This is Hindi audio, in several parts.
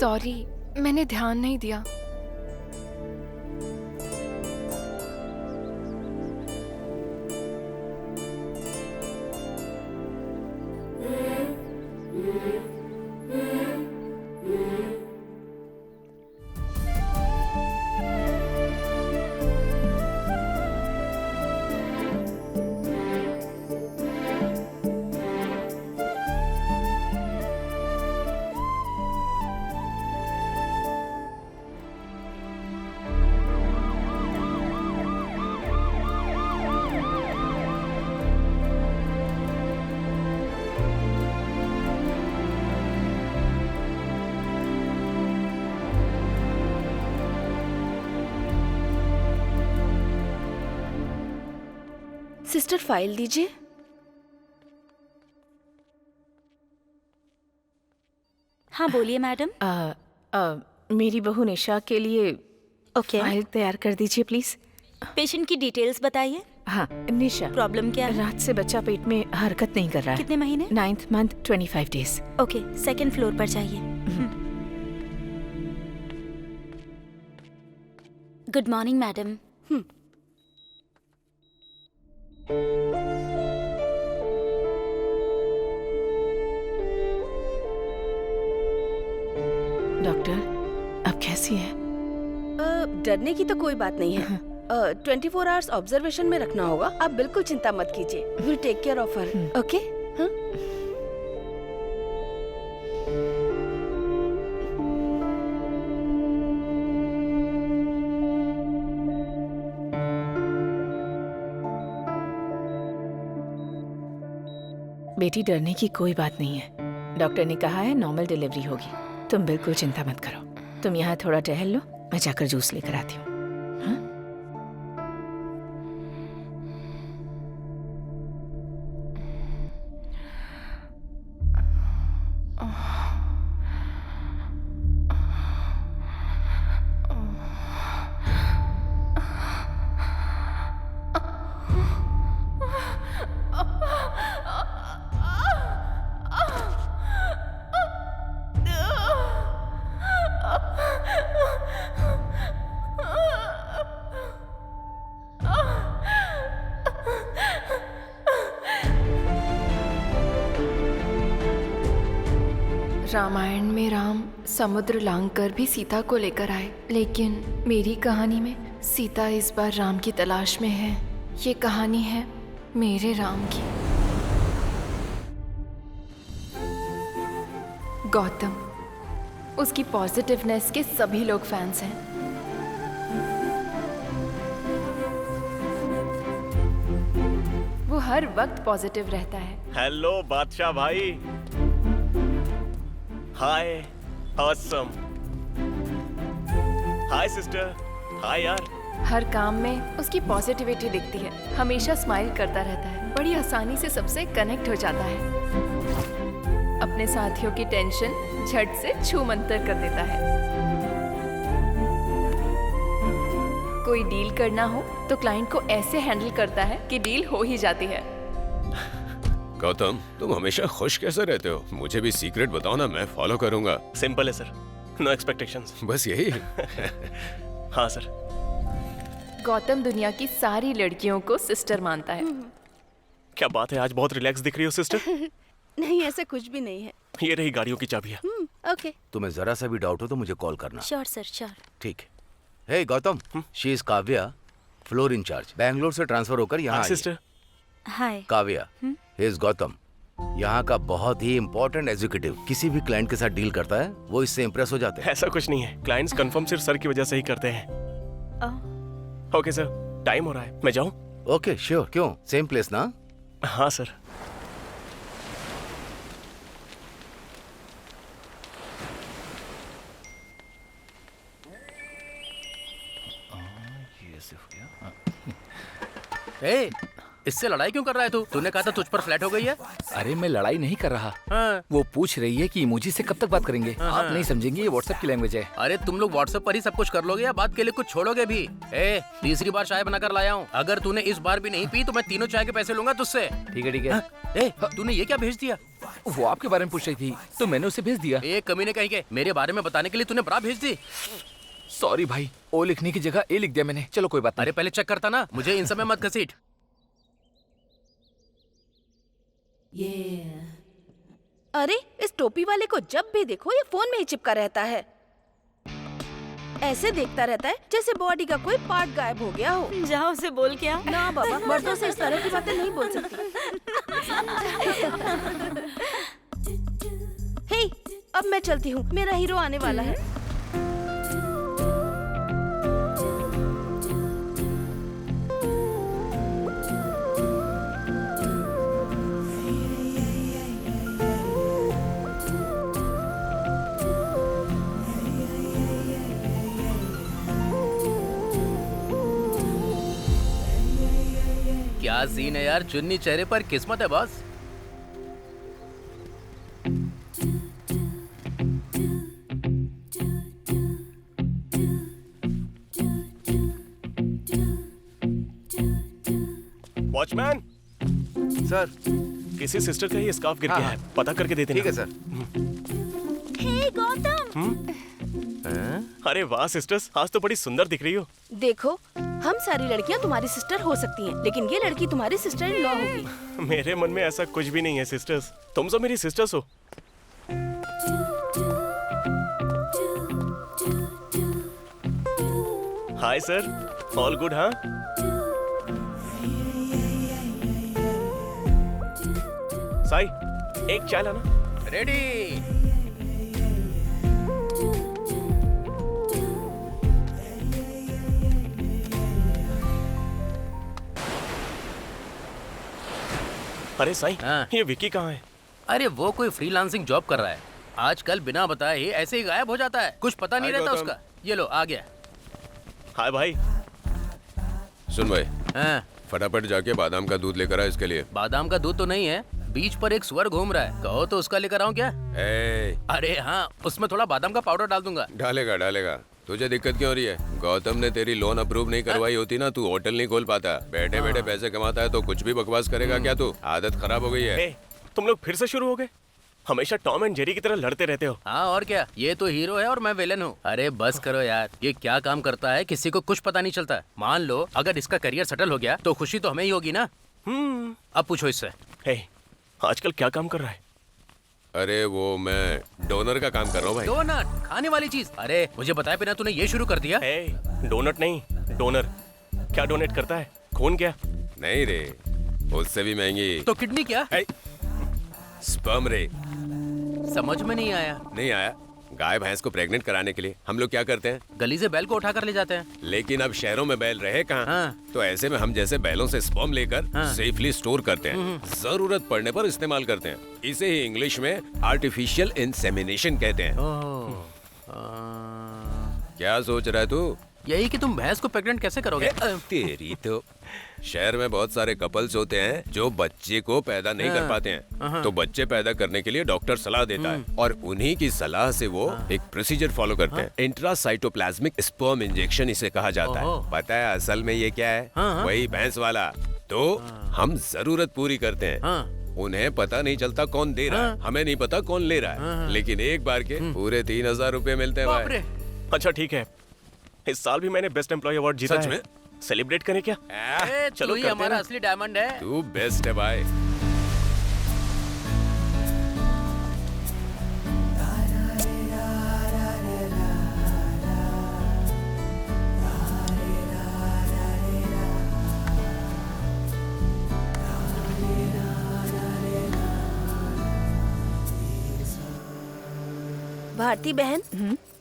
सॉरी, मैंने ध्यान नहीं दिया। सिस्टर फाइल दीजिए। हाँ बोलिए मैडम। मेरी बहू निशा के लिए ओके, फाइल तैयार कर दीजिए प्लीज। पेशेंट की डिटेल्स बताइए। हाँ निशा, प्रॉब्लम क्या है? रात से बच्चा पेट में हरकत नहीं कर रहा है। कितने महीने? 9th month 25 days। Okay, second floor पर जाइए। Good morning madam. डॉक्टर अब कैसी है? डरने की तो कोई बात नहीं है। 24 आवर्स ऑब्जर्वेशन में रखना होगा। आप बिल्कुल चिंता मत कीजिए। Will take care of her. Okay? बेटी डरने की कोई बात नहीं है। डॉक्टर ने कहा है नॉर्मल डिलीवरी होगी। तुम बिल्कुल चिंता मत करो। तुम यहाँ थोड़ा टहल लो, मैं जाकर जूस लेकर आती हूँ। हाँ? रामायण में राम समुद्र लांघकर भी सीता को लेकर आए, लेकिन मेरी कहानी में सीता इस बार राम की तलाश में है। ये कहानी है मेरे राम की। गौतम, उसकी पॉजिटिवनेस के सभी लोग फैंस हैं। वो हर वक्त पॉजिटिव रहता है। हेलो बादशाह भाई। हाय ऑसम। हाय सिस्टर। हाय यार। हर काम में उसकी पॉजिटिविटी दिखती है। हमेशा स्माइल करता रहता है। बड़ी आसानी से सबसे कनेक्ट हो जाता है। अपने साथियों की टेंशन झट से छूमंतर कर देता है। कोई डील करना हो तो क्लाइंट को ऐसे हैंडल करता है कि डील हो ही जाती है। गौतम, तुम हमेशा खुश कैसे रहते हो? मुझे भी सीक्रेट बताओ ना, मैं फॉलो करूंगा। सिंपल है सर, नो एक्सपेक्टेशंस। बस यही? हाँ सर। गौतम दुनिया की सारी लड़कियों को सिस्टर मानता है। क्या बात है, आज बहुत रिलैक्स दिख रही हो सिस्टर। नहीं, ऐसा कुछ भी नहीं है। ये रही गाड़ियों की चाबियाँ। ओके। तुम्हें जरा सा भी डाउट हो तो मुझे कॉल करना। Sure sir, sure. ठीक है। Hey Gautam, she is Kavya, floor in-charge. Bangalore से ट्रांसफर होकर यहाँ आई है। Sister. Hi. Kavya, he is Gautam, यहाँ का बहुत ही इम्पोर्टेंट एग्जीक्यूटिव किसी भी क्लाइंट के साथ डील करता है, वो इससे इम्प्रेस हो जाते हैं। ऐसा कुछ नहीं है, क्लाइंट्स कंफर्म सिर्फ सर की वजह से ही करते हैं। ओके सर, टाइम हो रहा है, मैं जाऊं? ओके श्योर, क्यों? सेम प्लेस ना? हाँ सर। ए, इससे लड़ाई क्यों कर रहा है तू? तूने कहा था तुझ पर फ्लैट हो गई है। अरे मैं लड़ाई नहीं कर रहा। हाँ। वो पूछ रही है कि इमोजी से कब तक बात करेंगे। आप नहीं समझेंगे, ये व्हाट्सएप की लैंग्वेज है। अरे तुम लोग व्हाट्सएप पर ही सब कुछ कर लोगे या बात के लिए कुछ छोड़ोगे भी? ए, तीसरी बार चाय बनाकर लाया हूँ, अगर तूने इस बार भी नहीं पी तो मैं तीनों चाय के पैसे लूंगा तुझसे। ठीक है ठीक है। ए, तूने ये क्या भेज दिया? वो आपके बारे में पूछ रही थी तो मैंने उसे भेज दिया। एक कमीने कहीं के मेरे बारे में बताने के लिए तूने बरा भेज दी। सॉरी भाई, ओ लिखने की जगह ए लिख दिया मैंने। चलो कोई बात नहीं। अरे पहले चेक करता ना, मुझे इन समय मत घसीट। अरे इस टोपी वाले को जब भी देखो ये फोन में ही चिपका रहता है। ऐसे देखता रहता है जैसे बॉडी का कोई पार्ट गायब हो गया हो। जाओ उसे बोल क्या। ना बाबा, मर्दों से इस तरह की बातें नहीं बोल सकती। हे, अब मैं चलती हूँ, मेरा हीरो आने वाला है। क्या सीन है यार, चुन्नी चेहरे पर किस्मत है बॉस। Watchman sir. किसी सिस्टर का ही स्कार्फ गिर गया है, पता करके दे देना। ठीक है सर। हे गौतम, अरे वाह सिस्टर्स, आज तो बड़ी सुंदर दिख रही हो। देखो, हम सारी लड़कियां तुम्हारी सिस्टर हो सकती हैं, लेकिन ये लड़की तुम्हारी सिस्टर इन लॉ होगी। मेरे मन में ऐसा कुछ भी नहीं है सिस्टर्स, तुम सब मेरी सिस्टर्स हो। Hi sir, all good? हाँ साई, एक चाय लाना। रेडी। अरे साई, हाँ। ये विकी कहाँ है? अरे वो कोई फ्रीलांसिंग जॉब कर रहा है, आजकल बिना बताए ही ऐसे ही गायब हो जाता है, कुछ पता नहीं हाय रहता गौतम। उसका। ये लो आ गया। हाय भाई। सुन भाई, हाँ, फटाफट जाके बादाम का दूध लेकर आ इसके लिए। बादाम का दूध तो नहीं है, बीच पर एक सुअर घूम रहा है, कहो तो उसका लेकर आऊं क्या? ए, अरे हाँ, उसमें थोड़ा बादाम का पाउडर डाल दूंगा। डालेगा डालेगा। तुझे दिक्कत क्यों हो रही है? गौतम ने तेरी लोन अप्रूव नहीं करवाई होती ना, तू होटल नहीं खोल पाता। बैठे बैठे पैसे कमाता है तो कुछ भी बकवास करेगा क्या तू? आदत खराब हो गई है। ए, तुम लोग फिर से शुरू हो गए? हमेशा टॉम एंड जेरी की तरह लड़ते रहते हो। हाँ और क्या, ये तो हीरो है और मैं विलन हूँ। अरे बस करो यार, ये क्या काम करता है किसी को कुछ पता नहीं चलता। मान लो अगर इसका करियर सेटल हो गया तो खुशी तो हमें ही होगी ना। अब पूछो इससे। हे, आजकल क्या काम कर रहा है? अरे वो मैं डोनर का काम कर रहा हूँ भाई। डोनट, खाने वाली चीज। अरे मुझे बताए बिना तूने ये शुरू कर दिया। हे, डोनट नहीं, डोनर। क्या डोनेट करता है? खून क्या? नहीं रे, उससे भी महंगी। तो किडनी क्या? स्पर्म रे। समझ में नहीं आया। नहीं आया? गाय भैंस को प्रेग्नेंट कराने के लिए हम लोग क्या करते हैं? गली से बैल को उठा कर ले जाते हैं। लेकिन अब शहरों में बैल रहे कहाँ? हाँ। तो ऐसे में हम जैसे बैलों से स्पर्म लेकर सेफली स्टोर करते हैं, जरूरत पड़ने पर इस्तेमाल करते हैं। इसे ही इंग्लिश में आर्टिफिशियल इंसेमिनेशन कहते हैं। क्या सोच रहा है तू? यही कि तुम भैंस को प्रेग्नेंट कैसे करोगे? तेरी तो। शहर में बहुत सारे कपल्स होते हैं जो बच्चे को पैदा नहीं कर पाते हैं, तो बच्चे पैदा करने के लिए डॉक्टर सलाह देता है और उन्हीं की सलाह से वो एक प्रोसीजर फॉलो करते हैं। इंट्रासाइटोप्लाज्मिक स्पर्म इंजेक्शन इसे कहा जाता है। पता है असल में ये क्या है? वही भैंस वाला। तो हम जरूरत पूरी करते हैं, उन्हें पता नहीं चलता कौन दे रहा है, हमें नहीं पता कौन ले रहा है, लेकिन एक बार के पूरे 3000 रुपए मिलते हैं भाई। अच्छा ठीक है, इस साल भी मैंने बेस्ट एम्प्लॉय अवार्ड जीता सच है। में? सेलिब्रेट करें क्या? चलो चलो ही करते हैं हमारा ना। असली डायमंड है। तू बेस्ट है भाई। भारती बहन,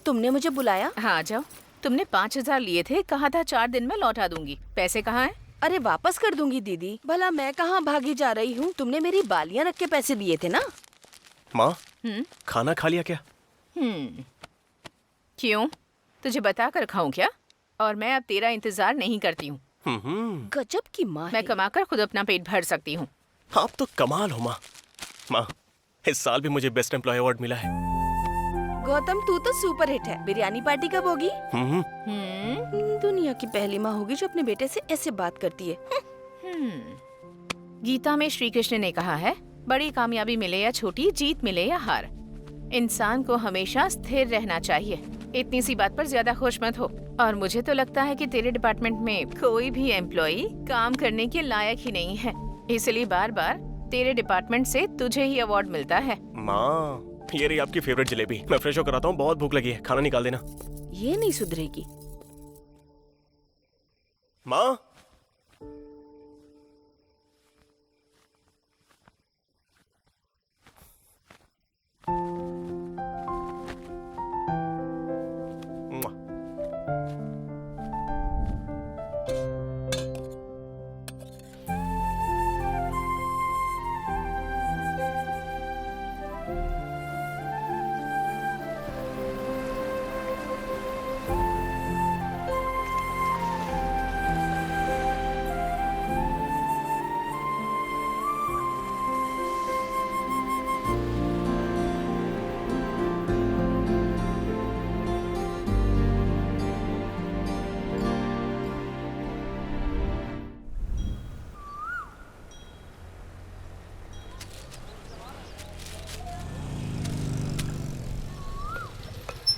तुमने मुझे बुलाया? हाँ आ जाओ। तुमने 5,000 लिए थे, कहा था 4 दिन में लौटा दूंगी। पैसे कहाँ हैं? अरे वापस कर दूंगी दीदी। भला मैं कहाँ भागी जा रही हूँ? तुमने मेरी बालियाँ रख के पैसे दिए थे ना। माँ, खाना खा लिया क्या? क्यों? तुझे बता कर खाऊं क्या? और मैं अब तेरा इंतजार नहीं करती हूँ। गजब की माँ मैं है। कमाकर खुद अपना पेट भर सकती हूँ। आप तो कमाल हो माँ। माँ, इस साल भी मुझे बेस्ट एम्प्लॉय अवार्ड मिला है। गौतम, तू तो सुपर हिट है। बिरयानी पार्टी कब होगी? दुनिया की पहली माँ होगी जो अपने बेटे से ऐसे बात करती है। गीता में श्री कृष्ण ने कहा है, बड़ी कामयाबी मिले या छोटी, जीत मिले या हार, इंसान को हमेशा स्थिर रहना चाहिए। इतनी सी बात पर ज्यादा खुश मत हो। और मुझे तो लगता है कि तेरे डिपार्टमेंट में कोई भी एम्प्लॉई काम करने के लायक ही नहीं है, इसलिए बार बार तेरे डिपार्टमेंट से तुझे ही अवार्ड मिलता है। माँ, ये रही आपकी फेवरेट जलेबी। मैं फ्रेश होकर आता हूँ, बहुत भूख लगी है, खाना निकाल देना। ये नहीं सुधरेगी। माँ,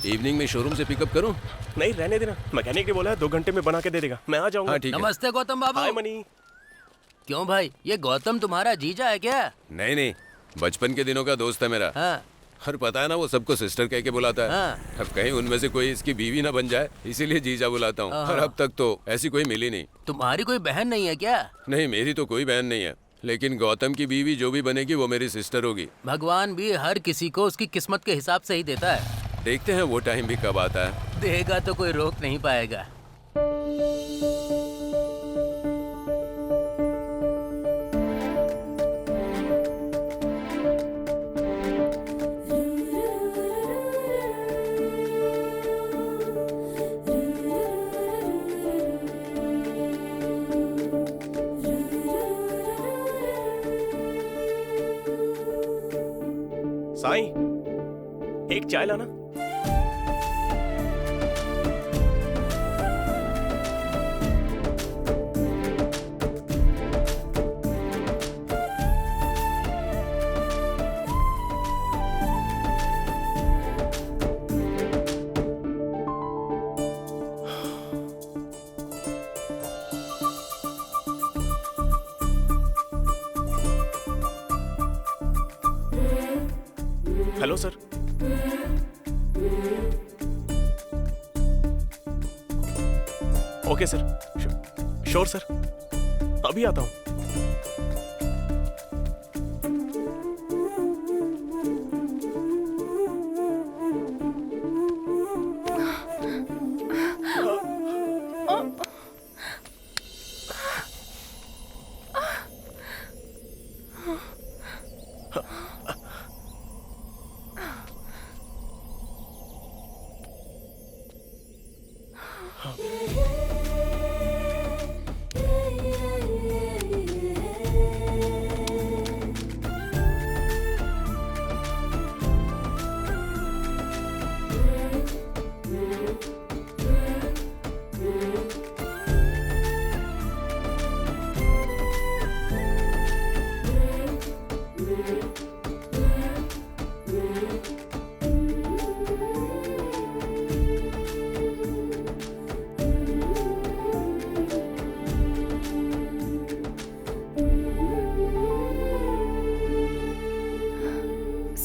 इवनिंग में शोरूम से पिकअप करूं? नहीं रहने देना, मैकेनिक ने बोला है 2 घंटे में बना के दे देगा। मैं आ जाऊंगा। हाँ ठीक है। नमस्ते गौतम बाबू। हाय मनी। क्यों भाई, ये गौतम तुम्हारा जीजा है क्या? नहीं नहीं, बचपन के दिनों का दोस्त है मेरा। हाँ। और पता है ना, वो सबको सिस्टर कह के बुलाता है। हाँ। अब कहीं उनमें से कोई इसकी बीवी ना बन जाए, इसीलिए जीजा बुलाता हूँ। और अब तक तो ऐसी कोई मिली नहीं। तुम्हारी कोई बहन नहीं है क्या? नहीं, मेरी तो कोई बहन नहीं है, लेकिन गौतम की बीवी जो भी बनेगी वो मेरी सिस्टर होगी। भगवान भी हर किसी को उसकी किस्मत के हिसाब से ही देता है। देखते हैं वो टाइम भी कब आता है। देगा तो कोई रोक नहीं पाएगा। साईं, एक चाय लाना। Hello sir. Okay sir, sure sir, अभी आता हूँ।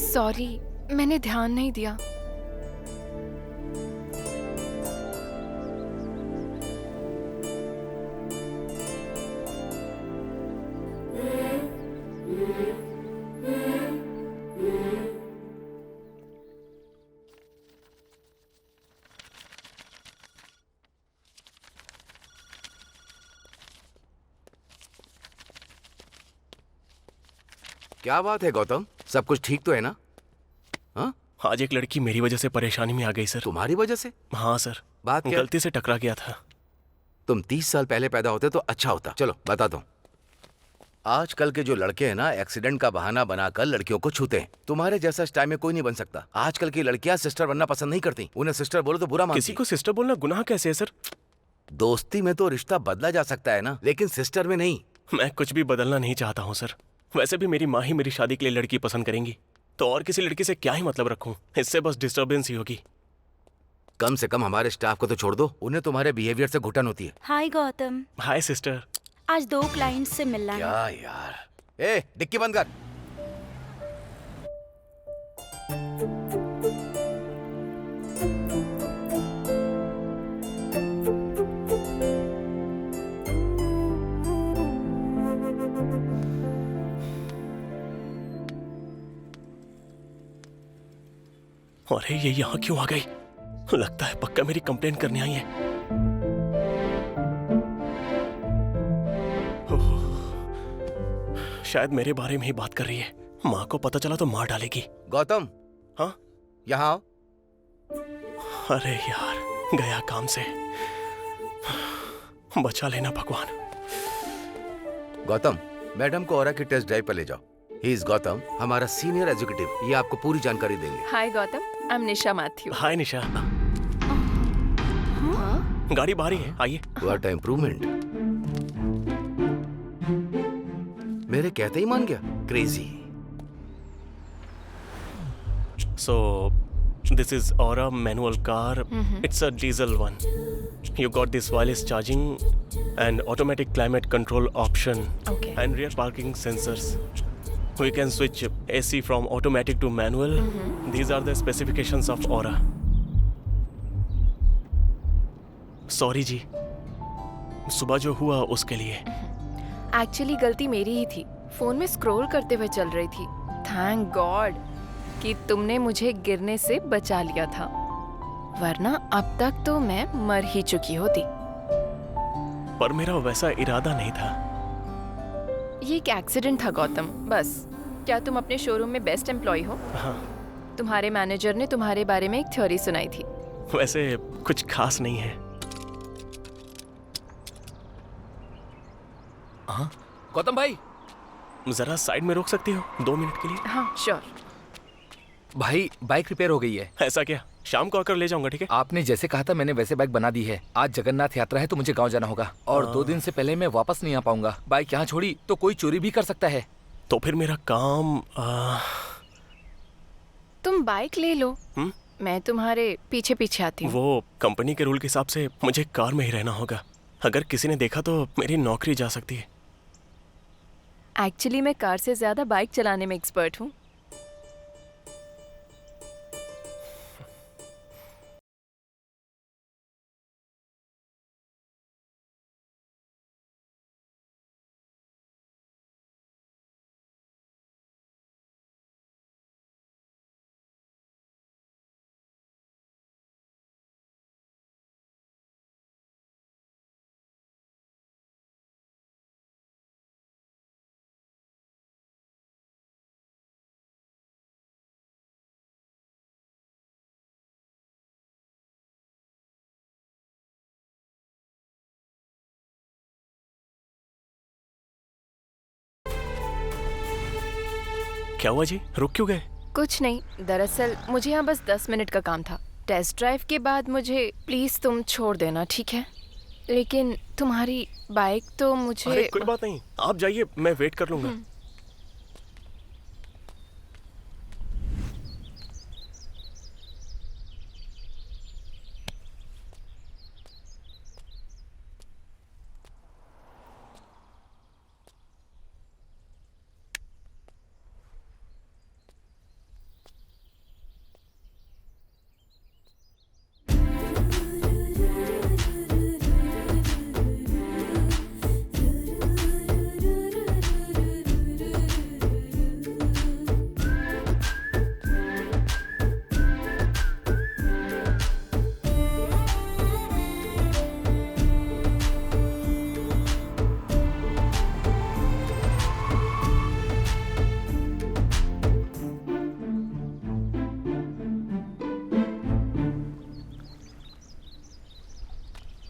सॉरी, मैंने ध्यान नहीं दिया। क्या बात है गौतम, सब कुछ ठीक तो है ना? हाँ, आज एक लड़की मेरी वजह से परेशानी में आ गई सर। तुम्हारी वजह से? हाँ सर, बात क्या? गलती से टकरा गया था। तुम 30 साल पहले पैदा होते तो अच्छा होता। चलो बताता हूँ। आजकल के जो लड़के हैं ना, एक्सीडेंट का बहाना बनाकर लड़कियों को छूते हैं। तुम्हारे जैसा इस टाइम में कोई नहीं बन सकता। आजकल की लड़कियां सिस्टर बनना पसंद नहीं करती। उन्हें सिस्टर बोलो तो बुरा मानती। किसी को सिस्टर बोलना गुनाह कैसे है सर? दोस्ती में तो रिश्ता बदला जा सकता है ना, लेकिन सिस्टर में नहीं। मैं कुछ भी बदलना नहीं चाहता हूँ सर। वैसे भी मेरी माँ ही मेरी शादी के लिए लड़की पसंद करेंगी, तो और किसी लड़की से क्या ही मतलब रखूं? इससे बस डिस्टर्बेंस ही होगी। कम से कम हमारे स्टाफ को तो छोड़ दो, उन्हें तुम्हारे बिहेवियर से घुटन होती है। हाय गौतम, हाय सिस्टर। आज 2 क्लाइंट्स से मिलना है। क्या यार, ए डिक्की बंद कर। अरे ये यहाँ क्यों आ गई? लगता है पक्का मेरी कंप्लेन करने आई है। शायद मेरे बारे में ही बात कर रही है। माँ को पता चला तो मार डालेगी। गौतम, हाँ यहाँ आओ। अरे यार, गया काम से। बचा लेना भगवान। गौतम, मैडम को औरा की टेस्ट ड्राइव पर ले जाओ। ही इज गौतम, हमारा सीनियर एग्जीक्यूटिव। ये आपको पूरी जानकारी देंगे। Hi Gautam, I am Nisha Mathew. Hi Nisha. गाड़ी बाहर ही है, आइए। What improvement. मेरे कहते ही मान गया। Crazy. So, this is Aura manual car. It's a diesel one. You got this wireless charging and automatic climate control option. Okay. And rear parking sensors. We can switch AC from automatic to manual. These are the specifications of Aura. Sorry जी, सुबह जो हुआ उसके लिए। एक्चुअली गलती मेरी ही थी। फोन में स्क्रॉल करते हुए चल रही थी। थैंक गॉड कि तुमने मुझे गिरने से बचा लिया था, वरना अब तक तो मैं मर ही चुकी होती। पर मेरा वैसा इरादा नहीं था। ये एक एक्सीडेंट था गौतम, बस। क्या तुम अपने शोरूम में बेस्ट एम्प्लॉय हो? हाँ। तुम्हारे मैनेजर ने तुम्हारे बारे में एक थ्योरी सुनाई थी। वैसे कुछ खास नहीं है। हाँ गौतम भाई, जरा साइड में रोक सकती हो 2 मिनट के लिए? हाँ श्योर। भाई बाइक रिपेयर हो गई है। ऐसा क्या? शाम को आकर ले जाऊंगा, ठीक है? आपने जैसे कहा था मैंने वैसे बाइक बना दी है। आज जगन्नाथ यात्रा है तो मुझे गांव जाना होगा और 2 दिन से पहले मैं वापस नहीं आ पाऊंगा। बाइक यहाँ छोड़ी तो कोई चोरी भी कर सकता है। तो फिर मेरा काम तुम बाइक ले लो। मैं तुम्हारे पीछे पीछे आती हूँ। वो कंपनी के रूल के हिसाब से मुझे कार में ही रहना होगा। अगर किसी ने देखा तो मेरी नौकरी जा सकती है। एक्चुअली मैं कार से ज्यादा बाइक चलाने में एक्सपर्ट हूँ। क्या हुआ जी, रुक क्यों गए? कुछ नहीं, दरअसल मुझे यहाँ बस 10 मिनट का काम था। टेस्ट ड्राइव के बाद मुझे प्लीज तुम छोड़ देना, ठीक है? लेकिन तुम्हारी बाइक तो मुझे। अरे कोई बात नहीं, आप जाइए, मैं वेट कर लूंगा।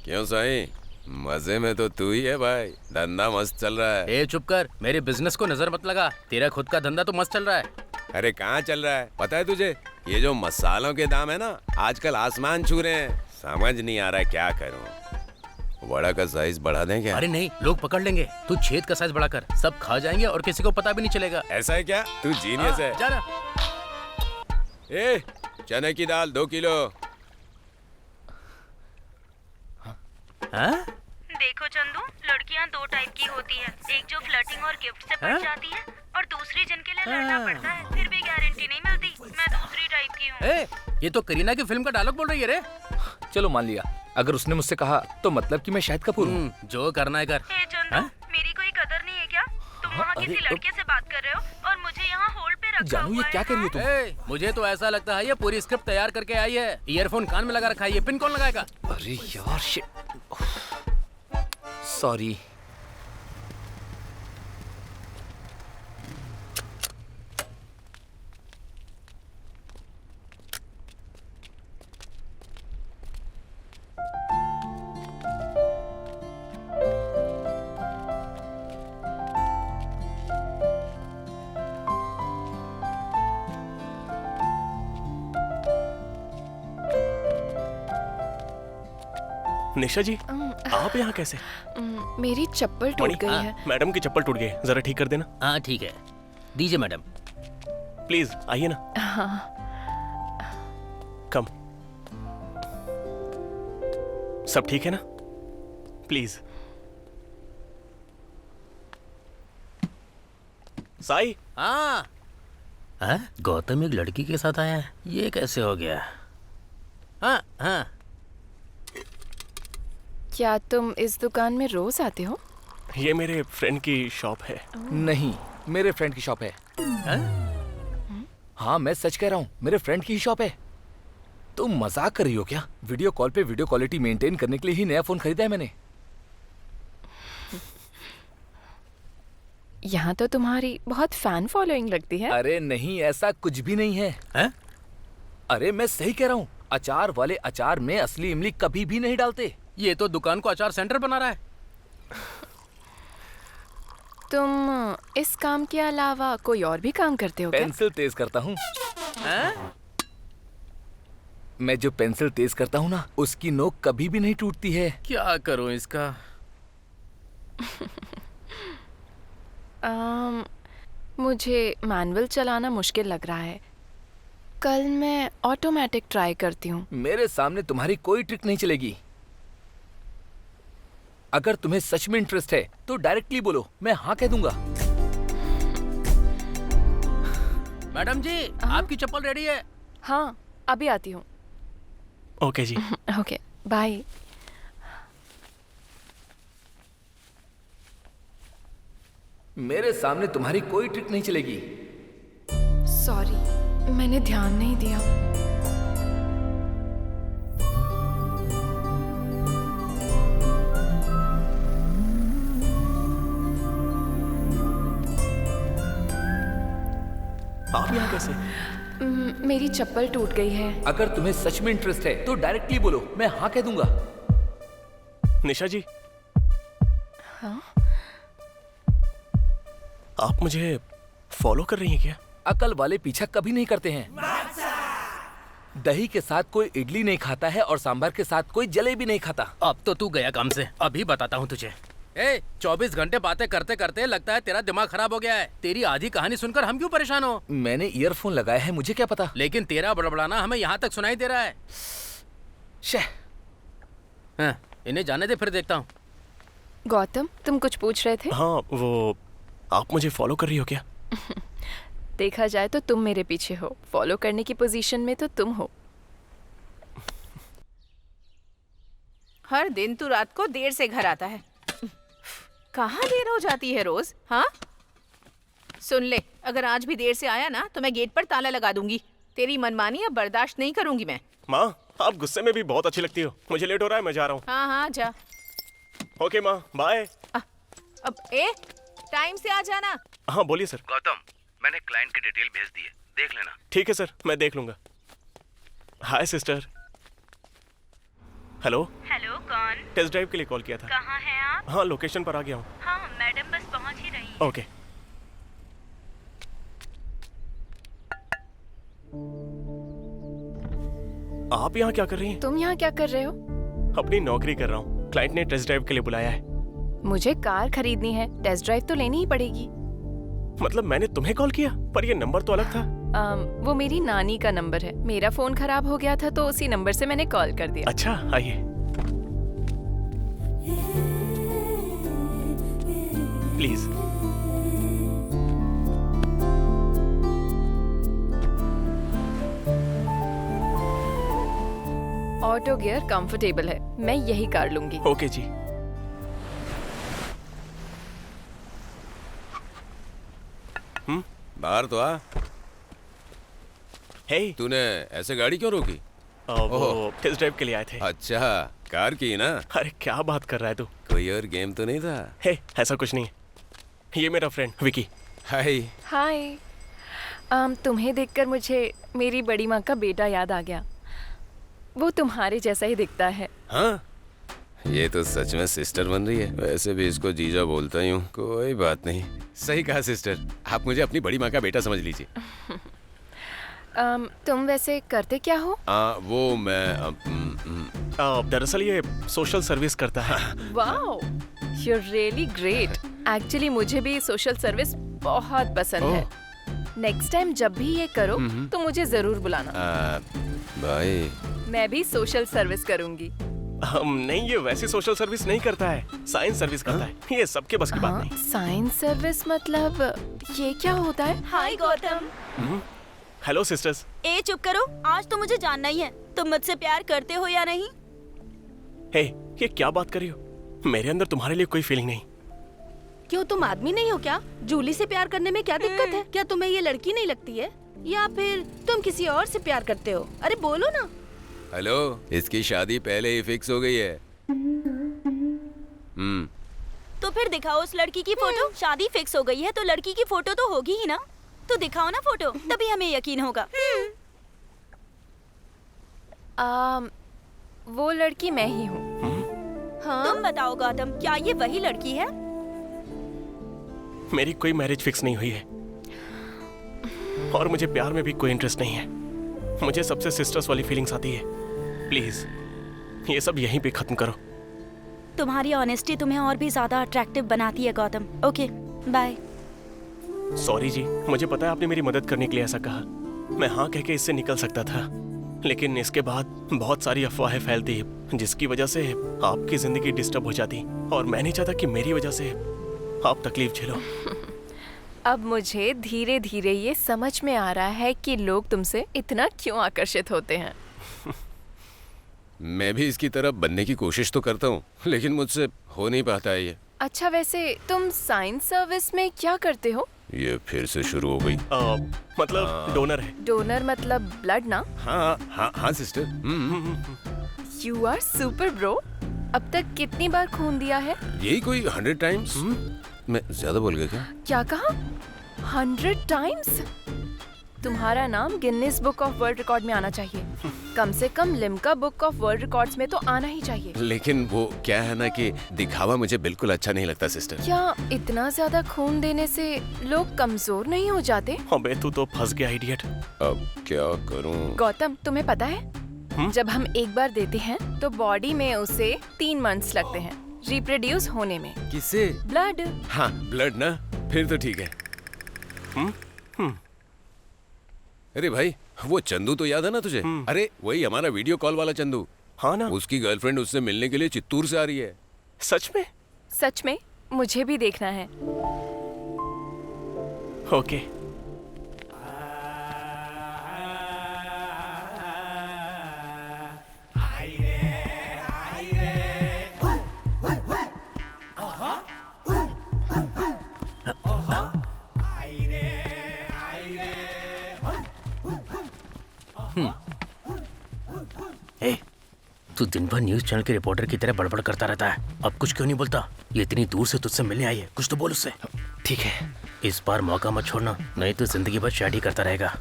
क्यों साईं, मजे में तो तू ही है भाई, धंधा मस्त चल रहा है। ए चुप कर, मेरे बिजनेस को नजर मत लगा। तेरा खुद का धंधा तो मस्त चल रहा है। अरे कहाँ चल रहा है पता है तुझे? ये जो मसालों के दाम है ना, आजकल आसमान छू रहे हैं। समझ नहीं आ रहा है क्या करूं। वड़ा का साइज बढ़ा दें क्या? अरे नहीं, लोग पकड़ लेंगे। तू छेद का साइज बढ़ाकर, सब खा जाएंगे और किसी को पता भी नहीं चलेगा। ऐसा है क्या? तू जीनियस है। जा ना। ए, चने की दाल 2 किलो। हाँ? देखो चंदू, लड़कियां 2 टाइप की होती है, एक जो फ्लर्टिंग और गिफ्ट से पड़ जाती है और दूसरी जिनके लिए लड़ना पड़ता है फिर भी गारंटी नहीं मिलती। मैं दूसरी टाइप की हूँ। ए, ये तो करीना की फिल्म का डायलॉग बोल रही है रे। चलो मान लिया, अगर उसने मुझसे कहा तो मतलब कि मैं शाहिद कपूर हूँ। जो करना है कर। ए चंदू, मेरी कोई कदर नहीं है क्या? तुम वहाँ किसी लड़के से बात कर रहे हो और मुझे यहाँ होल्ड पे रखा जानू, ये हुआ क्या है। कर रही हो तुम? ए, मुझे तो ऐसा लगता है ये पूरी स्क्रिप्ट तैयार करके आई है। ईयरफोन कान में लगा रखा है, ये पिन कौन लगाएगा? अरे यार शिट, सॉरी। निशा जी, आप यहाँ कैसे? मेरी चप्पल टूट गई है। मैडम की चप्पल टूट गई, जरा ठीक कर देना। हाँ ठीक है, दीजिए मैडम। प्लीज आइए ना। कम। सब ठीक है ना? प्लीज। साई। हाँ। हाँ? गौतम एक लड़की के साथ आया है, ये कैसे हो गया? हाँ हाँ। क्या तुम इस दुकान में रोज आते हो? ये मेरे फ्रेंड की शॉप है। नहीं, मेरे फ्रेंड की शॉप है। हाँ मैं सच कह रहा हूँ, मेरे फ्रेंड की ही शॉप है। तुम मजाक कर रही हो क्या? वीडियो कॉल पे वीडियो क्वालिटी मेंटेन करने के लिए ही नया फोन खरीदा है मैंने। यहाँ तो तुम्हारी बहुत फैन फॉलोइंग लगती है। अरे नहीं, ऐसा कुछ भी नहीं है। हैं? अरे मैं सही कह रहा हूँ, अचार वाले अचार में असली इमली कभी भी नहीं डालते। ये तो दुकान को अचार सेंटर बना रहा है। तुम इस काम के अलावा कोई और भी काम करते हो क्या? पेंसिल तेज करता हूँ। मैं जो पेंसिल तेज करता हूँ ना, उसकी नोक कभी भी नहीं टूटती है। क्या करूँ इसका? मुझे मैनुअल चलाना मुश्किल लग रहा है। कल मैं ऑटोमेटिक ट्राई करती हूँ। मेरे सामने तुम्हारी कोई ट्रिक नहीं चलेगी। अगर तुम्हें सच में इंटरेस्ट है तो डायरेक्टली बोलो, मैं हाँ कह दूंगा। मैडम जी, आपकी चप्पल रेडी है? हाँ, अभी आती हूँ। ओके जी। Okay, bye. मेरे सामने तुम्हारी कोई ट्रिक नहीं चलेगी। सॉरी, मैंने ध्यान नहीं दिया। आप यहाँ कैसे? मेरी चप्पल टूट गई है। अगर तुम्हें सच में इंटरेस्ट है तो डायरेक्टली बोलो, मैं हाँ कह दूंगा। निशा जी। हाँ? आप मुझे फॉलो कर रही हैं क्या? अकल वाले पीछा कभी नहीं करते हैं। दही के साथ कोई इडली नहीं खाता है और सांभर के साथ कोई जलेबी नहीं खाता। अब तो तू गया काम से, अभी बताता हूँ तुझे। 24 घंटे बातें करते करते लगता है तेरा दिमाग खराब हो गया है। तेरी आधी कहानी सुनकर हम क्यों परेशान हो? मैंने ईयरफोन लगाया है, मुझे क्या पता। लेकिन तेरा बड़बड़ाना हमें यहाँ तक सुनाई दे रहा है। हाँ, इन्हें जाने दे, फिर देखता हूँ। गौतम, तुम कुछ पूछ रहे थे? हाँ, वो आप मुझे फॉलो कर रही हो क्या? देखा जाए तो तुम मेरे पीछे हो, फॉलो करने की पोजीशन में तो तुम हो। हर दिन तू रात को देर से घर आता है। कहाँ देर हो जाती है रोज? हाँ, सुन ले, अगर आज भी देर से आया ना तो मैं गेट पर ताला लगा दूंगी। तेरी मनमानी अब बर्दाश्त नहीं करूंगी मैं। माँ, आप गुस्से में भी बहुत अच्छी लगती हो। मुझे लेट हो रहा है, मैं जा रहा हूँ। हाँ हाँ जा। ओके माँ, बाय। अब टाइम से आ जाना। हाँ बोलिए सर। गौतम, मैंने क्लाइंट की डिटेल भेज दी है, देख लेना। ठीक है सर, मैं देख लूंगा। हाय सिस्टर। हेलो। हेलो, कौन? टेस्ट ड्राइव के लिए कॉल किया था। कहाँ हैं आप? हाँ, लोकेशन पर आ गया हूँ। हाँ मैडम बस पहुँच ही रही हैं। ओके। आप यहाँ क्या कर रही हैं? तुम यहाँ क्या कर रहे हो? अपनी नौकरी कर रहा हूँ। क्लाइंट ने टेस्ट ड्राइव के लिए बुलाया है। मुझे कार खरीदनी है, टेस्ट ड्राइव तो लेनी ही पड़ेगी। मतलब मैंने तुम्हें कॉल किया, पर ये नंबर तो अलग था। वो मेरी नानी का नंबर है। मेरा फोन खराब हो गया था तो उसी नंबर से मैंने कॉल कर दिया। अच्छा, आइए। प्लीज। ऑटो गियर कंफर्टेबल है, मैं यही कार लूंगी। ओके जी। बाहर तो आ। हे, तूने ऐसे गाड़ी क्यों रोकी? वो टेस्ट ड्राइव के लिए आए थे। अच्छा, कार की ना? अरे क्या बात कर रहा है तू? कोई और गेम तो नहीं था? हे, ऐसा कुछ नहीं है। ये मेरा फ्रेंड विकी। हाय। हाय। तुम्हें देखकर मुझे मेरी बड़ी माँ का बेटा याद आ गया। वो तुम्हारे जैसा ही दिखता है। हाँ, ये तो सच में सिस्टर बन रही है। वैसे भी इसको जीजा बोलता ही हूँ। कोई बात नहीं। सही कहा सिस्टर। आप मुझे अपनी बड़ी माँ का बेटा समझ लीजिए। तुम वैसे करते क्या हो? वो मैं दरअसल ये सोशल सर्विस करता है। Wow, you're really great. Actually मुझे भी सोशल सर्विस बहुत पसंद है। नेक्स्ट टाइम जब भी ये करो तो मुझे जरूर बुलाना। भाई, मैं भी सोशल सर्विस करूंगी। नहीं, ये वैसी सोशल सर्विस नहीं करता है, साइंस सर्विस करता है। ये सबके बस की बात नहीं। साइंस सर्विस मतलब ये क्या होता है? हाय गौतम। Hello sisters. ए चुप करो, आज तो मुझे जानना ही है, तुम मुझसे प्यार करते हो या नहीं? हे, ये क्या बात कर रही हो? मेरे अंदर तुम्हारे लिए कोई फीलिंग नहीं। क्यों, तुम आदमी नहीं हो क्या? जूली से प्यार करने में क्या दिक्कत है? क्या तुम्हें ये लड़की नहीं लगती है, या फिर तुम किसी और से प्यार करते हो? अरे बोलो ना। हेलो, इसकी शादी पहले ही फिक्स हो गई है। तो फिर दिखाओ उस लड़की की फोटो। शादी फिक्स हो गई है तो लड़की की फोटो तो होगी ही ना। तो दिखाओ ना फोटो, तभी हमें यकीन होगा। वो लड़की मैं ही हूँ। हाँ? तुम बताओ गौतम, क्या ये वही लड़की है? मेरी कोई मैरिज फिक्स नहीं हुई है और मुझे प्यार में भी कोई इंटरेस्ट नहीं है। मुझे सबसे सिस्टर्स वाली फीलिंग्स आती है। प्लीज ये सब यहीं पे खत्म करो। तुम्हारी ऑनेस्टी तुम्हें और भी ज्यादा अट्रैक्टिव बनाती है गौतम। Okay bye. सॉरी जी, मुझे पता है आपने मेरी मदद करने के लिए ऐसा कहा। मैं हाँ कह के इससे निकल सकता था, लेकिन इसके बाद बहुत सारी अफवाहें फैलती जिसकी वजह से आपकी जिंदगी डिस्टर्ब हो जाती और मैं नहीं चाहता कि मेरी वजह से आप तकलीफ झेलो। अब मुझे धीरे धीरे ये समझ में आ रहा है कि लोग तुमसे इतना क्यों आकर्षित होते हैं। मैं भी इसकी तरह बनने की कोशिश तो करता हूँ, लेकिन मुझसे हो नहीं पाता है ये। अच्छा, वैसे तुम साइंस सर्विस में क्या करते हो? ये फिर से शुरू हो गई। मतलब डोनर है। डोनर मतलब ब्लड ना? हाँ हाँ हाँ sister. You are super bro. अब तक कितनी बार खून दिया है? यही कोई 100 टाइम्स। मैं ज्यादा बोल गया क्या? क्या कहा? 100 टाइम्स? तुम्हारा नाम Guinness book of world record में आना चाहिए। कम से कम Limca book of world records में तो आना ही चाहिए। लेकिन वो क्या है ना कि दिखावा मुझे बिल्कुल अच्छा नहीं लगता सिस्टर। क्या इतना ज्यादा खून देने से लोग कमजोर नहीं हो जाते? अबे तू तो फंस गया इडियट। अब क्या करूं? गौतम, तुम्हें पता है जब हम एक बार देते हैं तो बॉडी में उसे 3 मंथ्स लगते हैं रिप्रोड्यूस होने में। किसे? ब्लड। हाँ, ब्लड ना, फिर तो ठीक है। अरे भाई, वो चंदू तो याद है ना तुझे? अरे वही हमारा वीडियो कॉल वाला चंदू। हाँ ना। उसकी गर्लफ्रेंड उससे मिलने के लिए चित्तूर से आ रही है। सच में? सच में? मुझे भी देखना है। ओके। तू दिन भर न्यूज चैनल के रिपोर्टर की तरह बड़बड़ करता रहता है, अब कुछ क्यों नहीं बोलता? ये इतनी दूर से तुझसे मिलने आई है, कुछ तो बोल उससे। ठीक है, इस बार मौका मत छोड़ना, नहीं तो जिंदगी भर चैट ही करता रहेगा।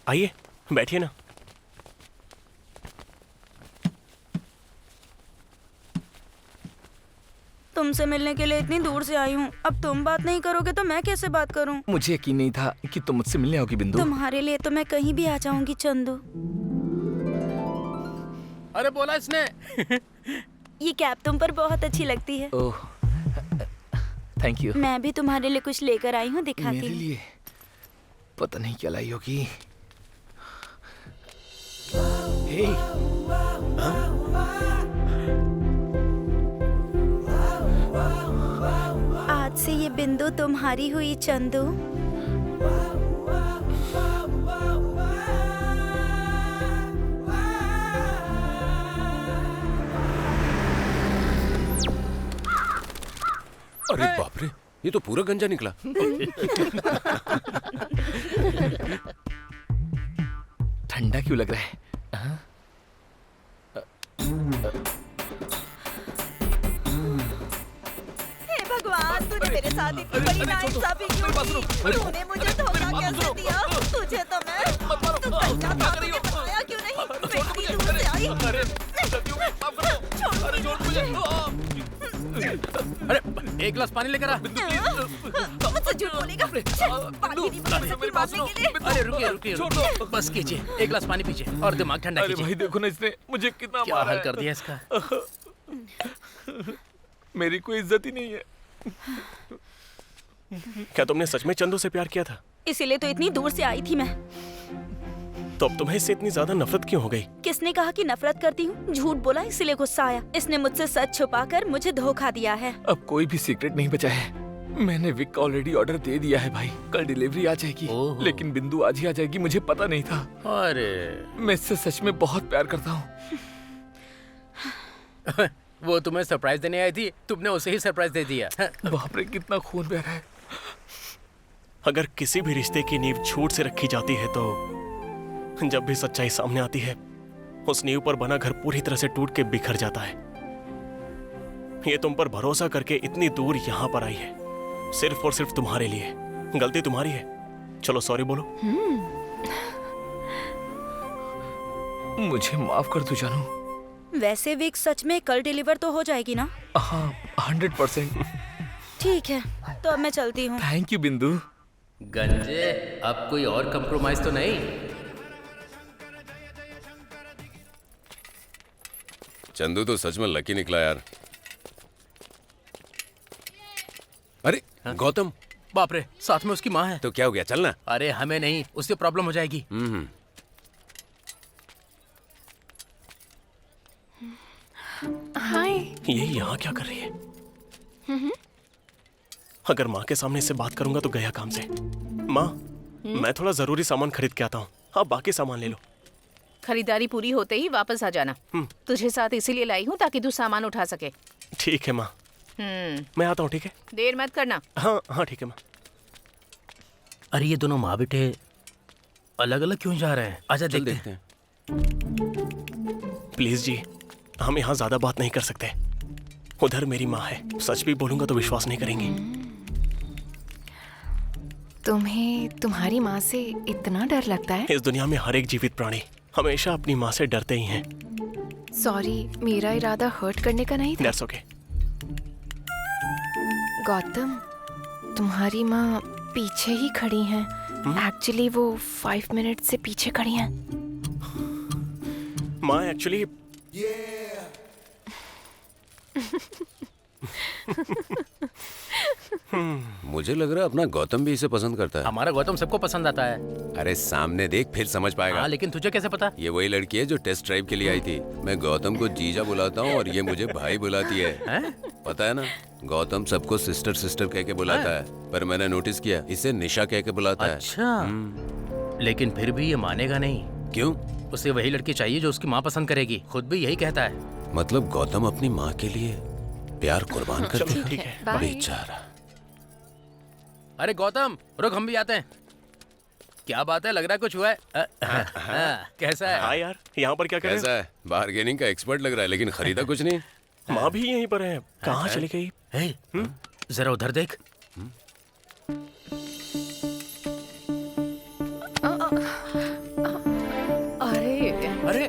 आइए बैठिए ना। तुमसे मिलने के लिए इतनी दूर से आई हूँ। अब तुम बात नहीं करोगे तो मैं कैसे बात करूँ? मुझे यकीन नहीं था कि तुम मुझसे मिलने आओगी बिंदु। तुम्हारे लिए तो मैं कहीं भी आ जाऊंगी चंदू। अरे बोला इसने। ये कैप तुम पर बहुत अच्छी लगती है। ओह, थैंक यू। मैं भी तुम्हारे लिए कुछ लेकर आई हूँ, दिखाती मेरे हूँ। लिए पता नहीं क्या लाई होगी। हे, आज से ये बिंदु तुम्हारी हुई चंदू। अरे बाप रे, ये तो पूरा गंजा निकला। ठंडा क्यों लग रहा है? हाँ? हे भगवान, तूने मेरे साथ इतनी बड़ी नाइंसाफी क्यों की? तूने मुझे धोखा कैसे दिया? तुझे तो मैं तू सच्चा था, तूने बताया क्यों नहीं? मैं इतनी दूर से आई। अरे एक गिलास पानी लेकर आ। मुझसे झूठ बोलेगा? पानी नहीं मिला फिर मारने के लिए। अरे रुकिए रुकिए, बस कीजिए, एक गिलास पानी पीजिए और दिमाग ठंडा अरे कीजिए। भाई देखो ना, इसने मुझे कितना क्या मारा हाल है। कर दिया इसका। मेरी कोई इज्जत ही नहीं है। क्या तुमने सच में चंदू से प्यार किया था? इसीलिए तो इतनी दूर से आई थी मैं। तो अब तुम्हें इससे इतनी ज्यादा नफरत क्यों हो गई? किसने कहा कि नफरत करती हूँ? झूठ बोला इसलिए गुस्सा आया। इसने मुझसे सच छुपाकर मुझे धोखा दिया है। अब कोई भी सीक्रेट नहीं बचा है। मैंने विक का ऑलरेडी ऑर्डर दे दिया है भाई। कल डिलीवरी आ जाएगी। ओहो। लेकिन बिंदु आज ही आ जाएगी, मुझे पता नहीं था। अरे मैं इससे सच में बहुत प्यार करता हूँ। वो तुम्हें सरप्राइज देने आई थी, तुमने उसे ही सरप्राइज दे दिया। बाप रे, कितना खून बह रहा है। अगर किसी भी रिश्ते की नींव झूठ से रखी जाती है तो जब भी सच्चाई सामने आती है, उस नींव पर बना घर पूरी तरह से टूट के बिखर जाता है। ये तुम पर भरोसा करके इतनी दूर यहाँ पर आई है, सिर्फ और सिर्फ तुम्हारे लिए। गलती तुम्हारी है। चलो सॉरी बोलो। मुझे माफ कर दो जानू। वैसे वीक सच में कल डिलीवर तो हो जाएगी ना? हाँ, 100%। ठीक है, तो अब मैं चलती हूँ। थैंक यू बिंदु। गंजे, अब कोई और कंप्रोमाइज तो नहीं? चंदू तो सच में लकी निकला यार। अरे गौतम, बाप रे, साथ में उसकी माँ है। तो क्या हो गया, चलना। अरे हमें नहीं, उससे प्रॉब्लम हो जाएगी। हाय। ये यहाँ क्या कर रही है? अगर माँ के सामने इससे बात करूंगा तो गया काम से। माँ, मैं थोड़ा जरूरी सामान खरीद के आता हूँ, आप बाकी सामान ले लो। खरीदारी पूरी होते ही वापस आ जाना। तुझे साथ इसीलिए लाई हूँ ताकि तू सामान उठा सके। ठीक है माँ, मैं आता हूँ। ठीक है? देर मत करना। हाँ हाँ ठीक है माँ। अरे ये दोनों माँ बेटे अलग अलग क्यों जा रहे हैं? आजा चल देखते देखते हैं। हैं। प्लीज जी, हम यहाँ ज्यादा बात नहीं कर सकते। उधर मेरी माँ है, सच भी बोलूंगा तो विश्वास नहीं करेंगी। तुम्हें तुम्हारी माँ से इतना डर लगता है? इस दुनिया में हर एक जीवित प्राणी हमेशा अपनी माँ से डरते ही हैं। सॉरी, मेरा इरादा हर्ट करने का नहीं था। That's okay. गौतम, तुम्हारी माँ पीछे ही खड़ी हैं। एक्चुअली वो 5 मिनट से पीछे खड़ी हैं। माँ एक्चुअली मुझे लग रहा है अपना गौतम भी इसे पसंद करता है। हमारा गौतम सबको पसंद आता है। अरे सामने देख, फिर समझ पाएगा। हाँ, लेकिन तुझे कैसे पता? ये वही लड़की है जो टेस्ट ड्राइव के लिए आई थी। मैं गौतम को जीजा बुलाता हूँ और ये मुझे भाई बुलाती है। पता है ना, गौतम सबको सिस्टर सिस्टर कह के बुलाता है, पर मैंने नोटिस किया इसे निशा कह के बुलाता है। अच्छा, लेकिन फिर भी ये मानेगा नहीं। क्यों? उसे वही लड़की चाहिए जो उसकी माँ पसंद करेगी। खुद भी यही कहता है। मतलब गौतम अपनी माँ के लिए प्यार कुर्बान कर चलो दिया। ठीक है। बाय। बेचारा। अरे गौतम रुक, हम भी आते हैं। क्या बात है, लग रहा है कुछ हुआ है। कैसा है? हाँ यार, यहाँ पर क्या कर रहे कैसा है? बार्गेनिंग का एक्सपर्ट लग रहा है, लेकिन खरीदा कुछ नहीं। हो? माँ भी यहीं पर है। कहाँ चली गई? हे, जरा उधर देख। अरे अरे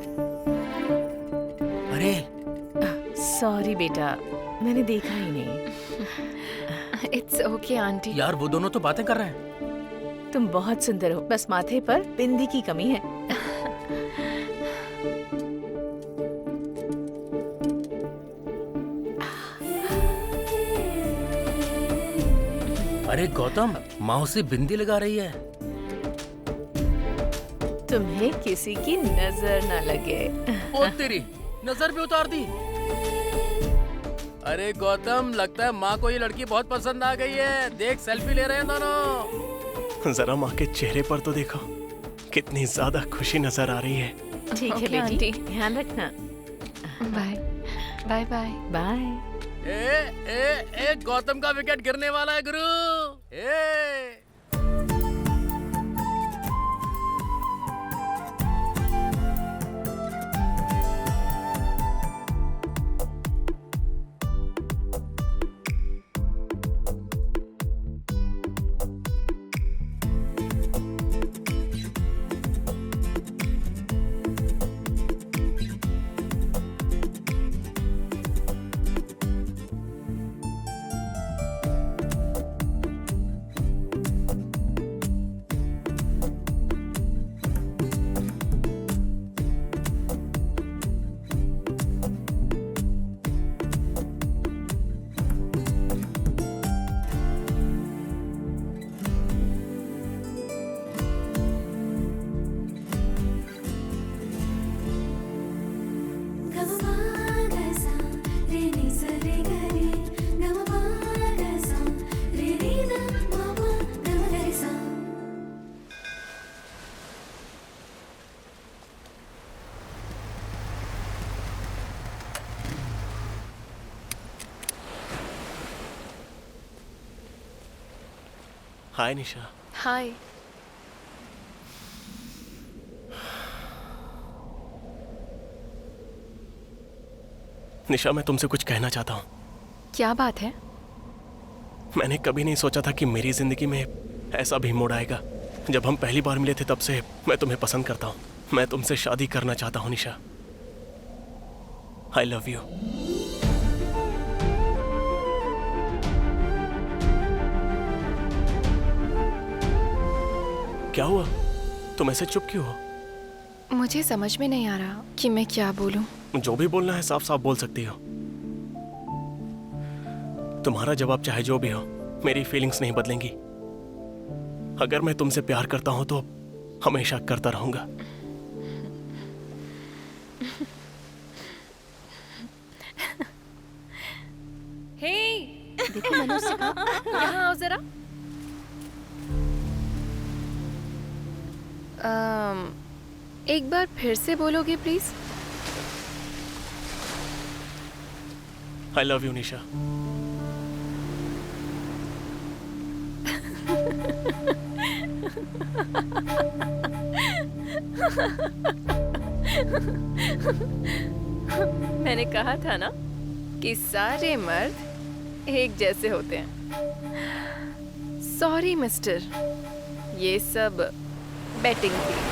अरे सॉरी बेटा, मैंने देखा ही नहीं। It's okay aunty. यार वो दोनों तो बातें कर रहे हैं। तुम बहुत सुंदर हो, बस माथे पर बिंदी की कमी है। अरे गौतम, माँ उसे बिंदी लगा रही है। तुम्हें किसी की नजर न लगे। ओ तेरी नजर भी उतार दी। अरे गौतम, लगता है माँ को ये लड़की बहुत पसंद आ गई है। देख सेल्फी ले रहे हैं दोनों। जरा माँ के चेहरे पर तो देखो, कितनी ज्यादा खुशी नजर आ रही है। ठीक है Okay, बेटी, आंटी। ध्यान रखना। Bye bye bye. बाय। ए गौतम का विकेट गिरने वाला है गुरु। हाय निशा। हाय। निशा, मैं तुमसे कुछ कहना चाहता हूँ। क्या बात है? मैंने कभी नहीं सोचा था कि मेरी जिंदगी में ऐसा भी मोड़ आएगा। जब हम पहली बार मिले थे तब से मैं तुम्हें पसंद करता हूँ। मैं तुमसे शादी करना चाहता हूँ निशा। I love you. क्या हुआ? तुम ऐसे चुप क्यों हो? मुझे समझ में नहीं आ रहा कि मैं क्या बोलूं। जो भी बोलना है साफ साफ बोल सकती हो। तुम्हारा जवाब चाहे जो भी हो, मेरी फीलिंग्स नहीं बदलेंगी। अगर मैं तुमसे प्यार करता हूं तो हमेशा करता रहूंगा। हे, देखो मनुष्य, यहाँ आओ जरा। एक बार फिर से बोलोगे प्लीज? आई लव यू निशा। मैंने कहा था ना कि सारे मर्द एक जैसे होते हैं। सॉरी मिस्टर, ये सब बैटिंग थी।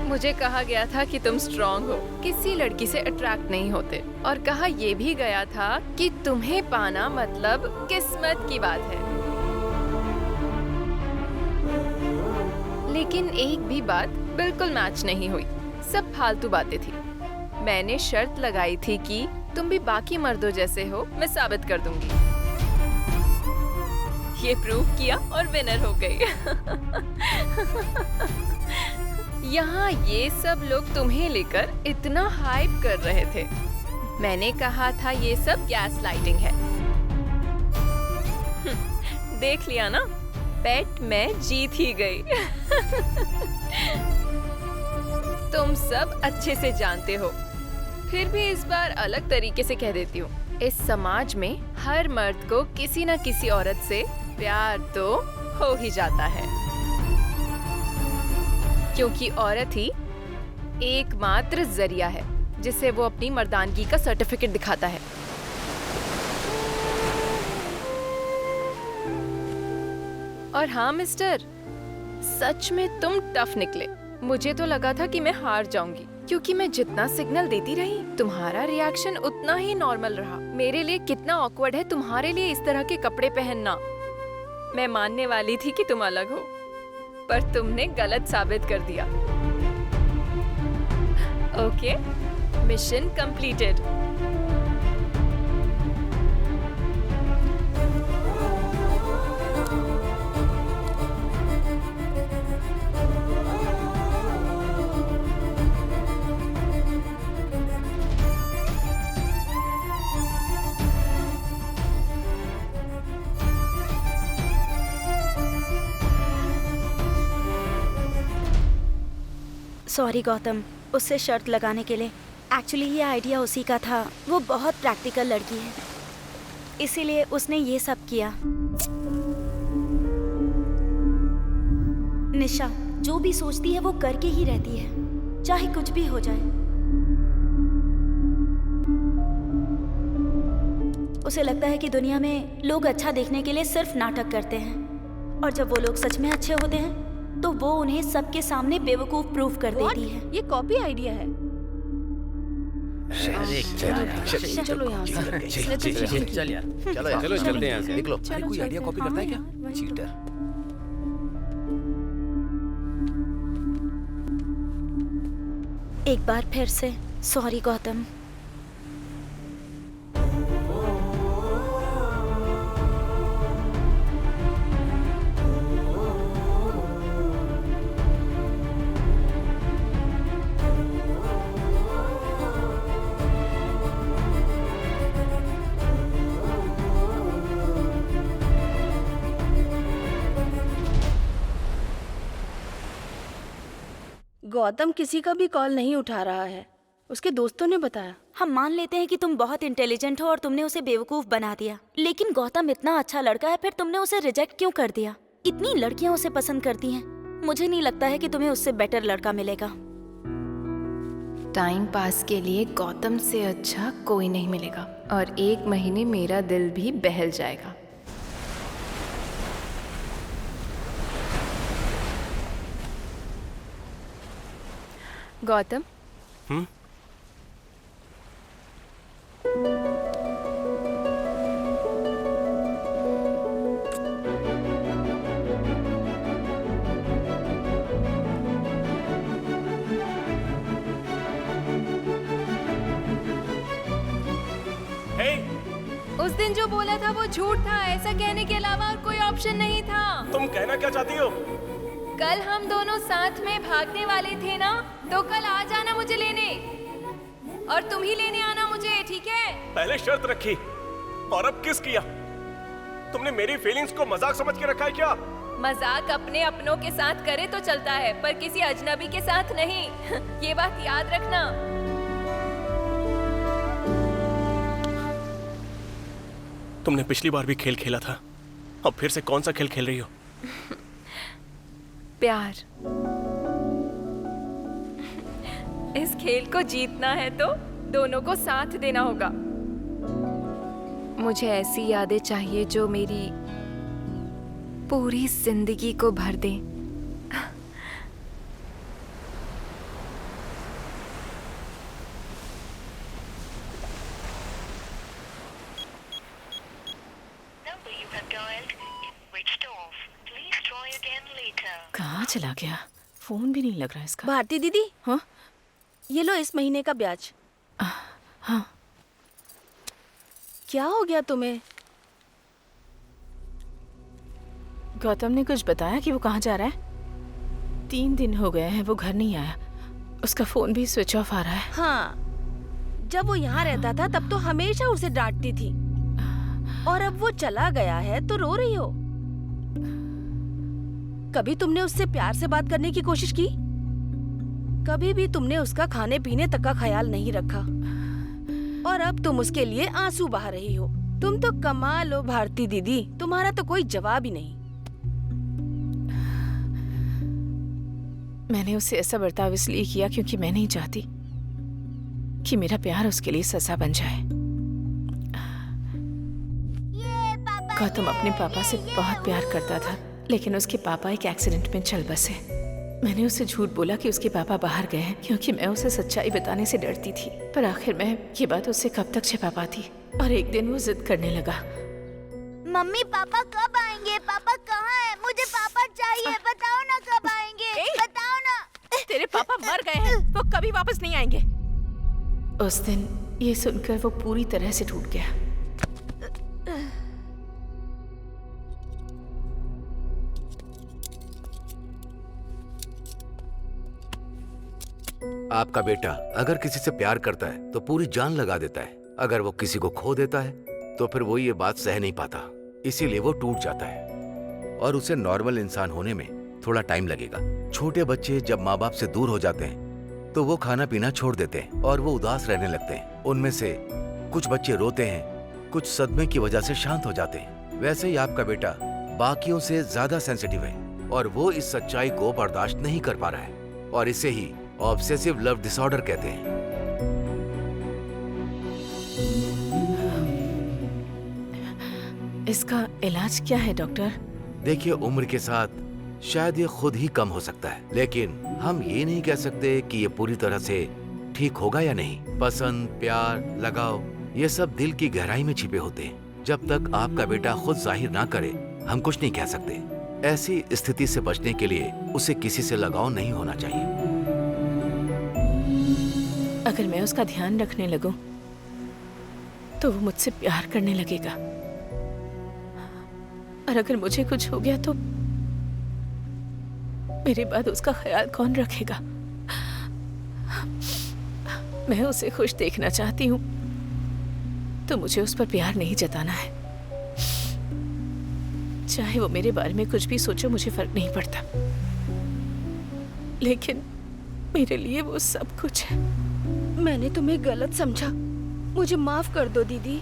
मुझे कहा गया था कि तुम स्ट्रांग हो, किसी लड़की से अट्रैक्ट नहीं होते, और कहा यह भी गया था कि तुम्हें पाना मतलब किस्मत की बात है। लेकिन एक भी बात बिल्कुल मैच नहीं हुई, सब फालतू बातें थी। मैंने शर्त लगाई थी कि तुम भी बाकी मर्दों जैसे हो, मैं साबित कर दूंगी। ये प्रूव किया और विनर हो गई। यहाँ ये सब लोग तुम्हें लेकर इतना हाइप कर रहे थे। मैंने कहा था ये सब गैस लाइटिंग है। देख लिया ना, बेट मैं जीत ही गई। तुम सब अच्छे से जानते हो, फिर भी इस बार अलग तरीके से कह देती हूँ। इस समाज में हर मर्द को किसी न किसी औरत से प्यार तो हो ही जाता है, क्योंकि औरत ही एकमात्र जरिया है जिससे वो अपनी मर्दानगी का सर्टिफिकेट दिखाता है। और हाँ मिस्टर, सच में तुम टफ निकले। मुझे तो लगा था कि मैं हार जाऊंगी, क्योंकि मैं जितना सिग्नल देती रही तुम्हारा रिएक्शन उतना ही नॉर्मल रहा। मेरे लिए कितना ऑकवर्ड है तुम्हारे लिए इस तरह के कपड़े पहनना। मैं मानने वाली थी कि तुम अलग हो, पर तुमने गलत साबित कर दिया। Okay, mission completed. Sorry Gautam, उससे शर्त लगाने के लिए। एक्चुअली ये आइडिया उसी का था। वो बहुत प्रैक्टिकल लड़की है, इसीलिए उसने ये सब किया। निशा जो भी सोचती है वो करके ही रहती है, चाहे कुछ भी हो जाए। उसे लगता है कि दुनिया में लोग अच्छा देखने के लिए सिर्फ नाटक करते हैं, और जब वो लोग सच में अच्छे होते हैं तो वो उन्हें सबके सामने बेवकूफ प्रूफ कर देती है। ये कॉपी आइडिया है। चलो यहाँ से। चल यार, चलो चलते हैं यहाँ से। निकलो। अरे कोई आइडिया कॉपी करता है क्या? चीटर। एक बार फिर से सॉरी गौतम। गौतम किसी का भी कॉल नहीं उठा रहा है, उसके दोस्तों ने बताया। हम मान लेते हैं कि तुम बहुत इंटेलिजेंट हो और तुमने उसे बेवकूफ बना दिया, लेकिन गौतम इतना अच्छा लड़का है, फिर तुमने उसे रिजेक्ट क्यों कर दिया? इतनी लड़कियां उसे पसंद करती हैं। मुझे नहीं लगता है कि तुम्हें उससे बेटर लड़का मिलेगा। टाइम पास के लिए गौतम से अच्छा कोई नहीं मिलेगा, और 1 महीने मेरा दिल भी बहल जाएगा। गौतम, उस दिन जो बोला था वो झूठ था। ऐसा कहने के अलावा और कोई ऑप्शन नहीं था। तुम कहना क्या चाहती हो? कल हम दोनों साथ में भागने वाले थे ना, तो कल आ जाना मुझे लेने, और तुम ही लेने आना मुझे, ठीक है? पहले शर्त रखी और अब किस किया? तुमने मेरी फीलिंग्स को मजाक समझ के रखा है क्या? मजाक अपने अपनों के साथ करे तो चलता है, पर किसी अजनबी के साथ नहीं। ये बात याद रखना। तुमने पिछली बार भी खेल खेला था, अब फिर से कौन सा खेल खेल रही हो? प्यार। इस खेल को जीतना है तो दोनों को साथ देना होगा। मुझे ऐसी यादें चाहिए जो मेरी पूरी जिंदगी को भर दें। कहाँ चला गया? फोन भी नहीं लग रहा इसका। भारती दीदी, हाँ, ये लो इस महीने का ब्याज। हाँ। क्या हो गया तुम्हें? गौतम ने कुछ बताया कि वो कहाँ जा रहा है? 3 दिन हो गए हैं वो घर नहीं आया, उसका फोन भी स्विच ऑफ आ रहा है। हाँ, जब वो यहाँ रहता था तब तो हमेशा उसे डांटती थी, और अब वो चला गया है तो रो रही हो। कभी तुमने उससे प्यार से बात करने की कोशिश की? कभी भी तुमने उसका खाने पीने तक का ख्याल नहीं रखा, और अब तुम उसके लिए आंसू बहा रही हो। तुम तो कमाल हो भारती दीदी, तुम्हारा तो कोई जवाब ही नहीं। मैंने उससे ऐसा बर्ताव इसलिए किया क्योंकि मैं नहीं चाहती कि मेरा प्यार उसके लिए सजा बन जाए। गौतम अपने पापा से बहुत प्यार करता था, लेकिन उसके पापा एक एक्सीडेंट में चल बसे। मैंने उसे झूठ बोला कि उसके पापा बाहर गए हैं क्योंकि मैं उसे सच्चाई बताने से डरती थी। पर आखिर मैं ये बात उससे कब तक छिपा पाती। और एक दिन वो जिद करने लगा। मम्मी पापा कब आएंगे? पापा कहाँ है? मुझे पापा चाहिए। बताओ ना कब आएंगे? बताओ ना। तेरे पापा मर गए हैं, वो कभी वापस नहीं आएंगे। उस दिन ये सुनकर वो पूरी तरह से टूट गया। आपका बेटा अगर किसी से प्यार करता है तो पूरी जान लगा देता है। अगर वो किसी को खो देता है तो फिर वो ये बात सह नहीं पाता, इसीलिए वो टूट जाता है और उसे नॉर्मल इंसान होने में थोड़ा टाइम लगेगा। छोटे बच्चे जब माँ बाप से दूर हो जाते हैं तो वो खाना पीना छोड़ देते हैं और वो उदास रहने लगते हैं। उनमें से कुछ बच्चे रोते हैं, कुछ सदमे की वजह से शांत हो जाते हैं। वैसे ही आपका बेटा बाकियों से ज्यादा सेंसिटिव है और वो इस सच्चाई को बर्दाश्त नहीं कर पा रहा है और इसे ही ऑब्सेसिव लव डिसऑर्डर कहते हैं। इसका इलाज क्या है डॉक्टर? देखिए, उम्र के साथ शायद ये खुद ही कम हो सकता है, लेकिन हम ये नहीं कह सकते कि ये पूरी तरह से ठीक होगा या नहीं। पसंद, प्यार, लगाव ये सब दिल की गहराई में छिपे होते हैं। जब तक आपका बेटा खुद जाहिर ना करे हम कुछ नहीं कह सकते। ऐसी स्थिति से बचने के लिए उसे किसी से लगाव नहीं होना चाहिए। अगर मैं उसका ध्यान रखने लगूं तो वो मुझसे प्यार करने लगेगा और अगर मुझे कुछ हो गया तो मेरे बाद उसका ख्याल कौन रखेगा? मैं उसे खुश देखना चाहती हूँ तो मुझे उस पर प्यार नहीं जताना है। चाहे वो मेरे बारे में कुछ भी सोचो, मुझे फर्क नहीं पड़ता, लेकिन मेरे लिए वो सब कुछ है। मैंने तुम्हें गलत समझा, मुझे माफ कर दो दीदी।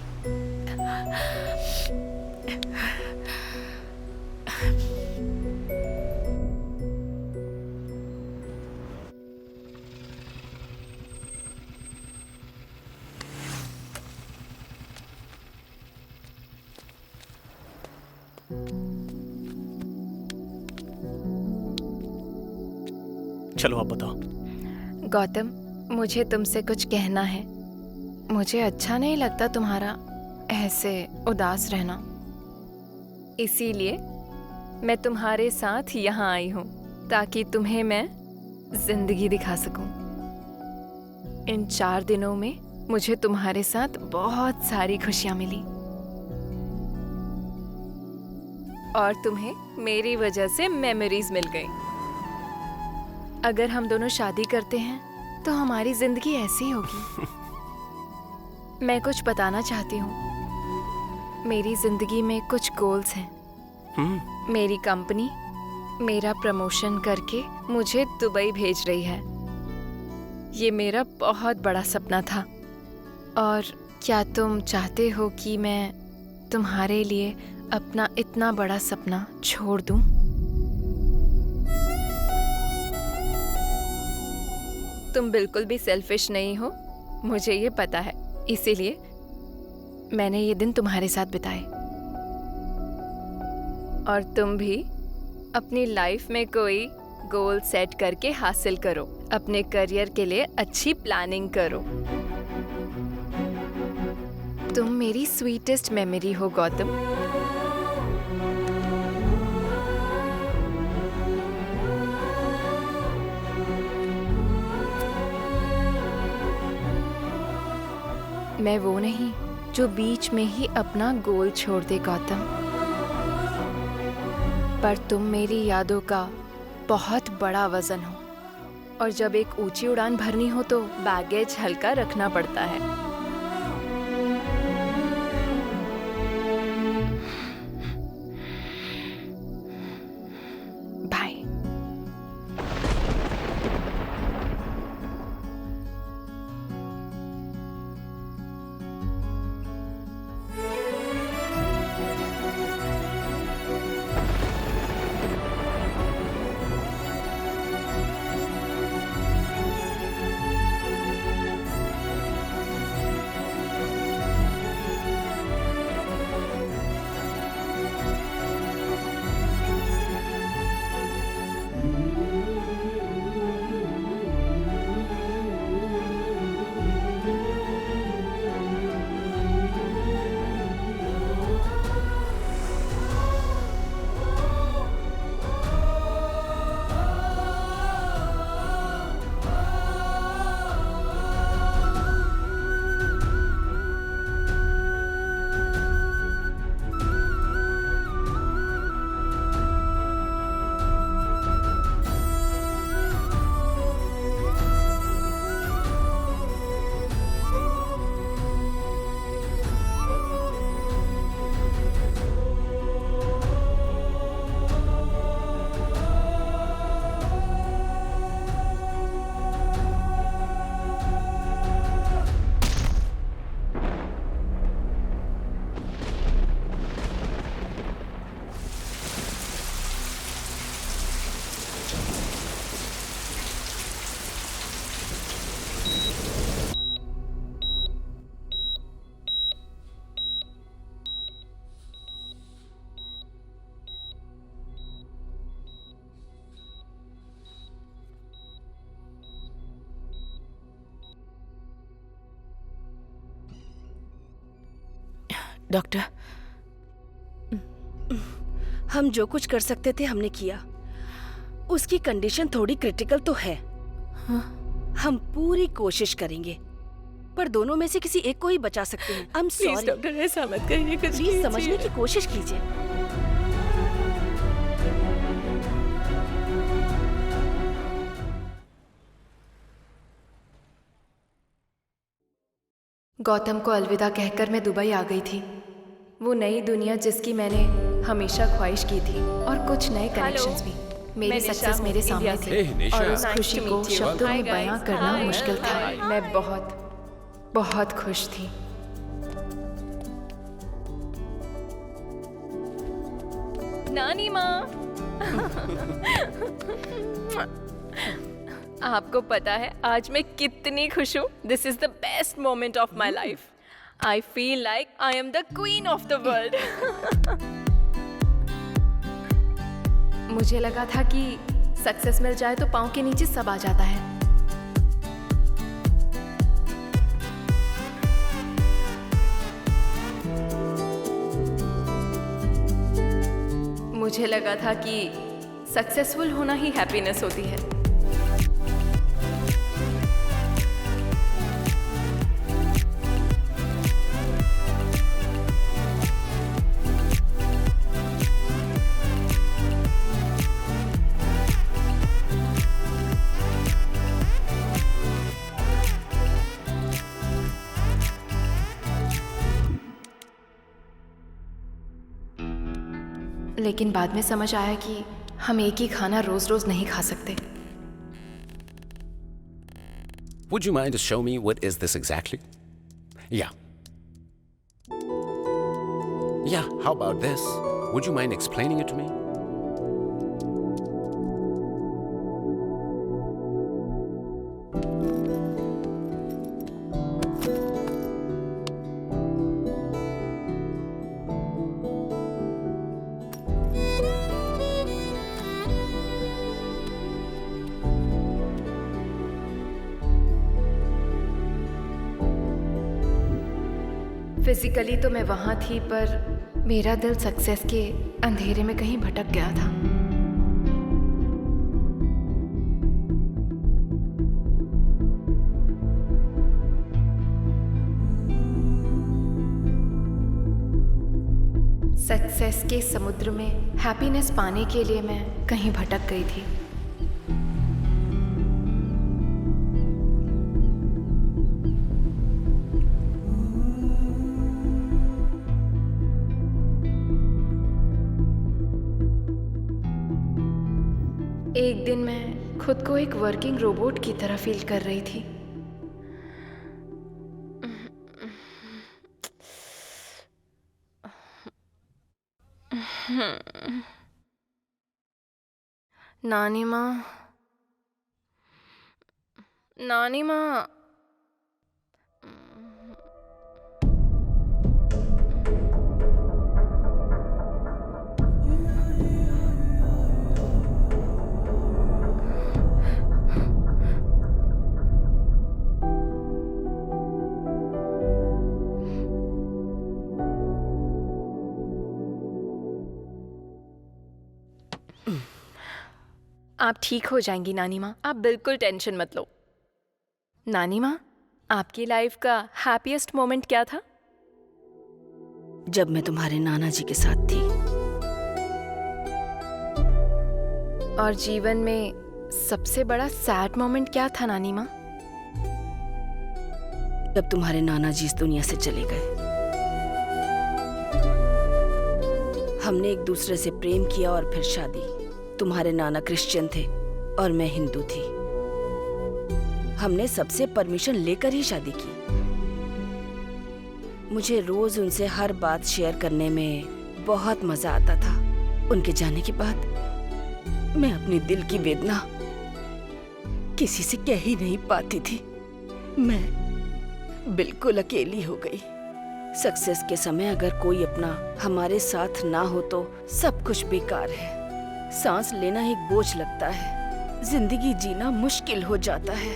चलो आप बताओ। गौतम, मुझे तुमसे कुछ कहना है। मुझे अच्छा नहीं लगता तुम्हारा ऐसे उदास रहना, इसीलिए मैं तुम्हारे साथ यहाँ आई हूँ ताकि तुम्हें मैं जिंदगी दिखा सकूं। इन 4 दिनों में मुझे तुम्हारे साथ बहुत सारी खुशियाँ मिली और तुम्हें मेरी वजह से मेमोरीज मिल गई। अगर हम दोनों शादी करते हैं तो हमारी जिंदगी ऐसी होगी। मैं कुछ बताना चाहती हूँ। मेरी जिंदगी में कुछ गोल्स हैं। मेरी कंपनी मेरा प्रमोशन करके मुझे दुबई भेज रही है। ये मेरा बहुत बड़ा सपना था और क्या तुम चाहते हो कि मैं तुम्हारे लिए अपना इतना बड़ा सपना छोड़ दूं? तुम बिल्कुल भी सेल्फिश नहीं हो, मुझे ये पता है, इसीलिए मैंने ये दिन तुम्हारे साथ बिताए। और तुम भी अपनी लाइफ में कोई गोल सेट करके हासिल करो। अपने करियर के लिए अच्छी प्लानिंग करो। तुम मेरी स्वीटेस्ट मेमोरी हो गौतम। मैं वो नहीं जो बीच में ही अपना गोल छोड़ दे गौतम, पर तुम मेरी यादों का बहुत बड़ा वजन हो और जब एक ऊंची उड़ान भरनी हो तो बैगेज हल्का रखना पड़ता है। बाय। डॉक्टर, हम जो कुछ कर सकते थे हमने किया। उसकी कंडीशन थोड़ी क्रिटिकल तो है। हम पूरी कोशिश करेंगे, पर दोनों में से किसी एक को ही बचा सकते हैं। I'm sorry। डॉक्टर ऐसा मत कहिए, कुछ प्लीज समझने की कोशिश कीजिए। गौतम को अलविदा कहकर मैं दुबई आ गई थी। वो नई दुनिया जिसकी मैंने हमेशा ख्वाहिश की थी, और कुछ नए कनेक्शंस भी। मेरी सक्सेस मेरे सामने थी, निशा। और उस खुशी को शब्दों में बयां करना मुश्किल था। मैं बहुत बहुत खुश थी। नानी माँ, आपको पता है आज मैं कितनी खुश हूँ। This is the best moment of my life. I feel like I am the queen of the world. मुझे लगा था कि सक्सेस मिल जाए तो पाँव के नीचे सब आ जाता है। मुझे लगा था कि सक्सेसफुल होना ही हैप्पीनेस होती है। लेकिन बाद में समझ आया कि हम एक ही खाना रोज रोज नहीं खा सकते। Would you mind to show me what is this exactly? Yeah. Yeah, how about this? Would you mind explaining it to me? Physically तो मैं वहां थी, पर मेरा दिल सक्सेस के अंधेरे में कहीं भटक गया था। सक्सेस के समुद्र में हैप्पीनेस पाने के लिए मैं कहीं भटक गई थी। एक दिन मैं खुद को एक वर्किंग रोबोट की तरह फील कर रही थी। नानी माँ, नानी माँ, आप ठीक हो जाएंगी नानी माँ, आप बिल्कुल टेंशन मत लो। नानी माँ, आपकी लाइफ का हैप्पीएस्ट मोमेंट क्या था? जब मैं तुम्हारे नाना जी के साथ थी। और जीवन में सबसे बड़ा सैड मोमेंट क्या था नानी माँ? जब तुम्हारे नाना जी इस दुनिया से चले गए। हमने एक दूसरे से प्रेम किया और फिर शादी। तुम्हारे नाना क्रिश्चियन थे और मैं हिंदू थी। हमने सबसे परमिशन लेकर ही शादी की। मुझे रोज उनसे हर बात शेयर करने में बहुत मजा आता था। उनके जाने के बाद मैं अपनी दिल की वेदना किसी से कह ही नहीं पाती थी। मैं बिल्कुल अकेली हो गई। सक्सेस के समय अगर कोई अपना हमारे साथ ना हो तो सब कुछ बेकार है। सांस लेना एक बोझ लगता है। जिंदगी जीना मुश्किल हो जाता है।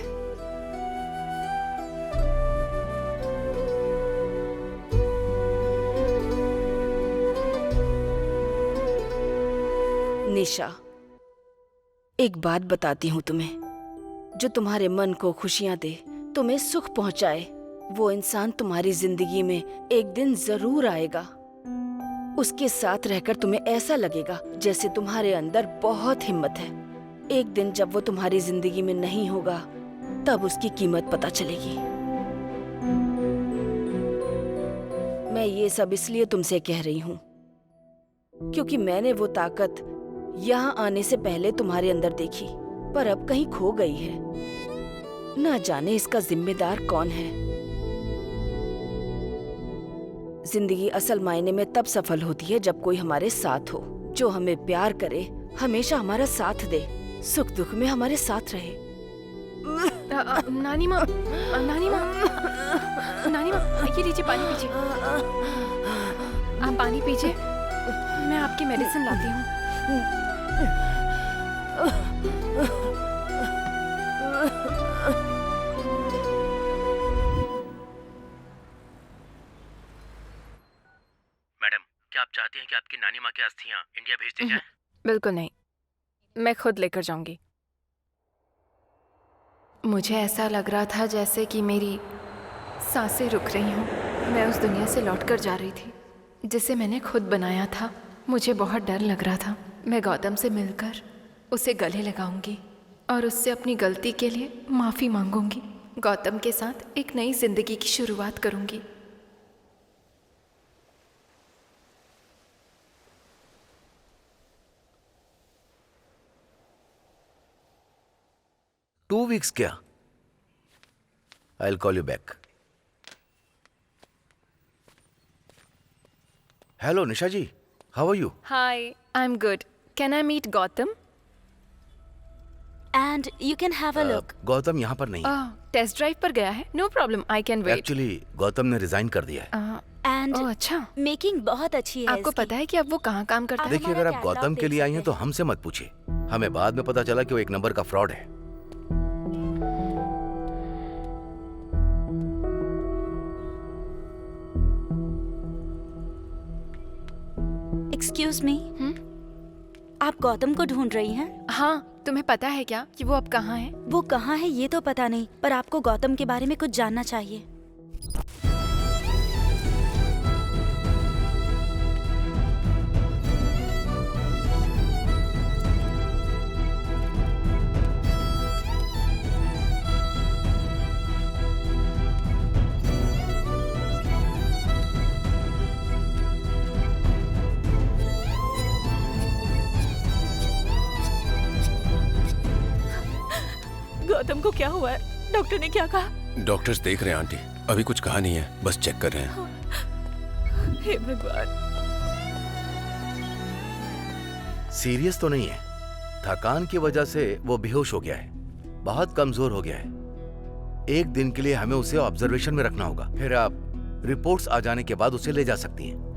निशा, एक बात बताती हूँ तुम्हें, जो तुम्हारे मन को खुशियाँ दे, तुम्हें सुख पहुँचाए, वो इंसान तुम्हारी जिंदगी में एक दिन जरूर आएगा। उसके साथ रहकर तुम्हें ऐसा लगेगा जैसे तुम्हारे अंदर बहुत हिम्मत है। एक दिन जब वो तुम्हारी जिंदगी में नहीं होगा, तब उसकी कीमत पता चलेगी। मैं ये सब इसलिए तुमसे कह रही हूँ क्योंकि मैंने वो ताकत यहाँ आने से पहले तुम्हारे अंदर देखी, पर अब कहीं खो गई है। ना जाने इसका जिम्मेदार कौन है। जिंदगी असल मायने में तब सफल होती है जब कोई हमारे साथ हो, जो हमें प्यार करे, हमेशा हमारा साथ दे, सुख दुख में हमारे साथ रहे। नानी माँ, नानी माँ, नानी माँ, ये लीजिए पानी पीजिए। आप पानी पीजिए, मैं आपकी मेडिसिन लाती हूँ। मैडम, क्या आप चाहती हैं कि आपकी नानी माँ की अस्थियाँ इंडिया भेज दी जाएं? बिल्कुल नहीं, मैं खुद लेकर जाऊंगी। मुझे ऐसा लग रहा था जैसे कि मेरी सांसें रुक रही हूँ। मैं उस दुनिया से लौटकर जा रही थी जिसे मैंने खुद बनाया था। मुझे बहुत डर लग रहा था। मैं गौतम से मिलकर उसे गले लगाऊंगी और उससे अपनी गलती के लिए माफ़ी मांगूंगी। गौतम के साथ एक नई जिंदगी की शुरुआत करूंगी। टू वीक्स क्या? I will call you back. Hello Nisha ji, how are you? Hi, I am good. Can I meet Gautam? And you can have a look. Gautam यहाँ पर नहीं है। टेस्ट ड्राइव पर गया है। No problem, I can wait. Actually Gautam ने रिजाइन कर दिया है। And अच्छा, मेकिंग बहुत अच्छी है आपको इसकी। पता है कि अब वो कहाँ काम करता है? देखिए, अगर आप गौतम के लिए आई हैं तो हमसे मत पूछिए। हमें बाद में पता चला कि वो एक नंबर का फ्रॉड है। एक्सक्यूज मी, आप गौतम को ढूंढ रही हैं? हाँ, तुम्हें पता है क्या कि वो अब कहाँ है? वो कहाँ है ये तो पता नहीं, पर आपको गौतम के बारे में कुछ जानना चाहिए। गौतम को क्या हुआ है? डॉक्टर ने क्या कहा? डॉक्टर्स देख रहे हैं आंटी, अभी कुछ कहा नहीं है, बस चेक कर रहे हैं। हे भगवान। सीरियस तो नहीं है। थकान की वजह से वो बेहोश हो गया है, बहुत कमजोर हो गया है। एक दिन के लिए हमें उसे ऑब्जर्वेशन में रखना होगा, फिर आप रिपोर्ट्स आ जाने के बाद उसे ले जा सकती हैं।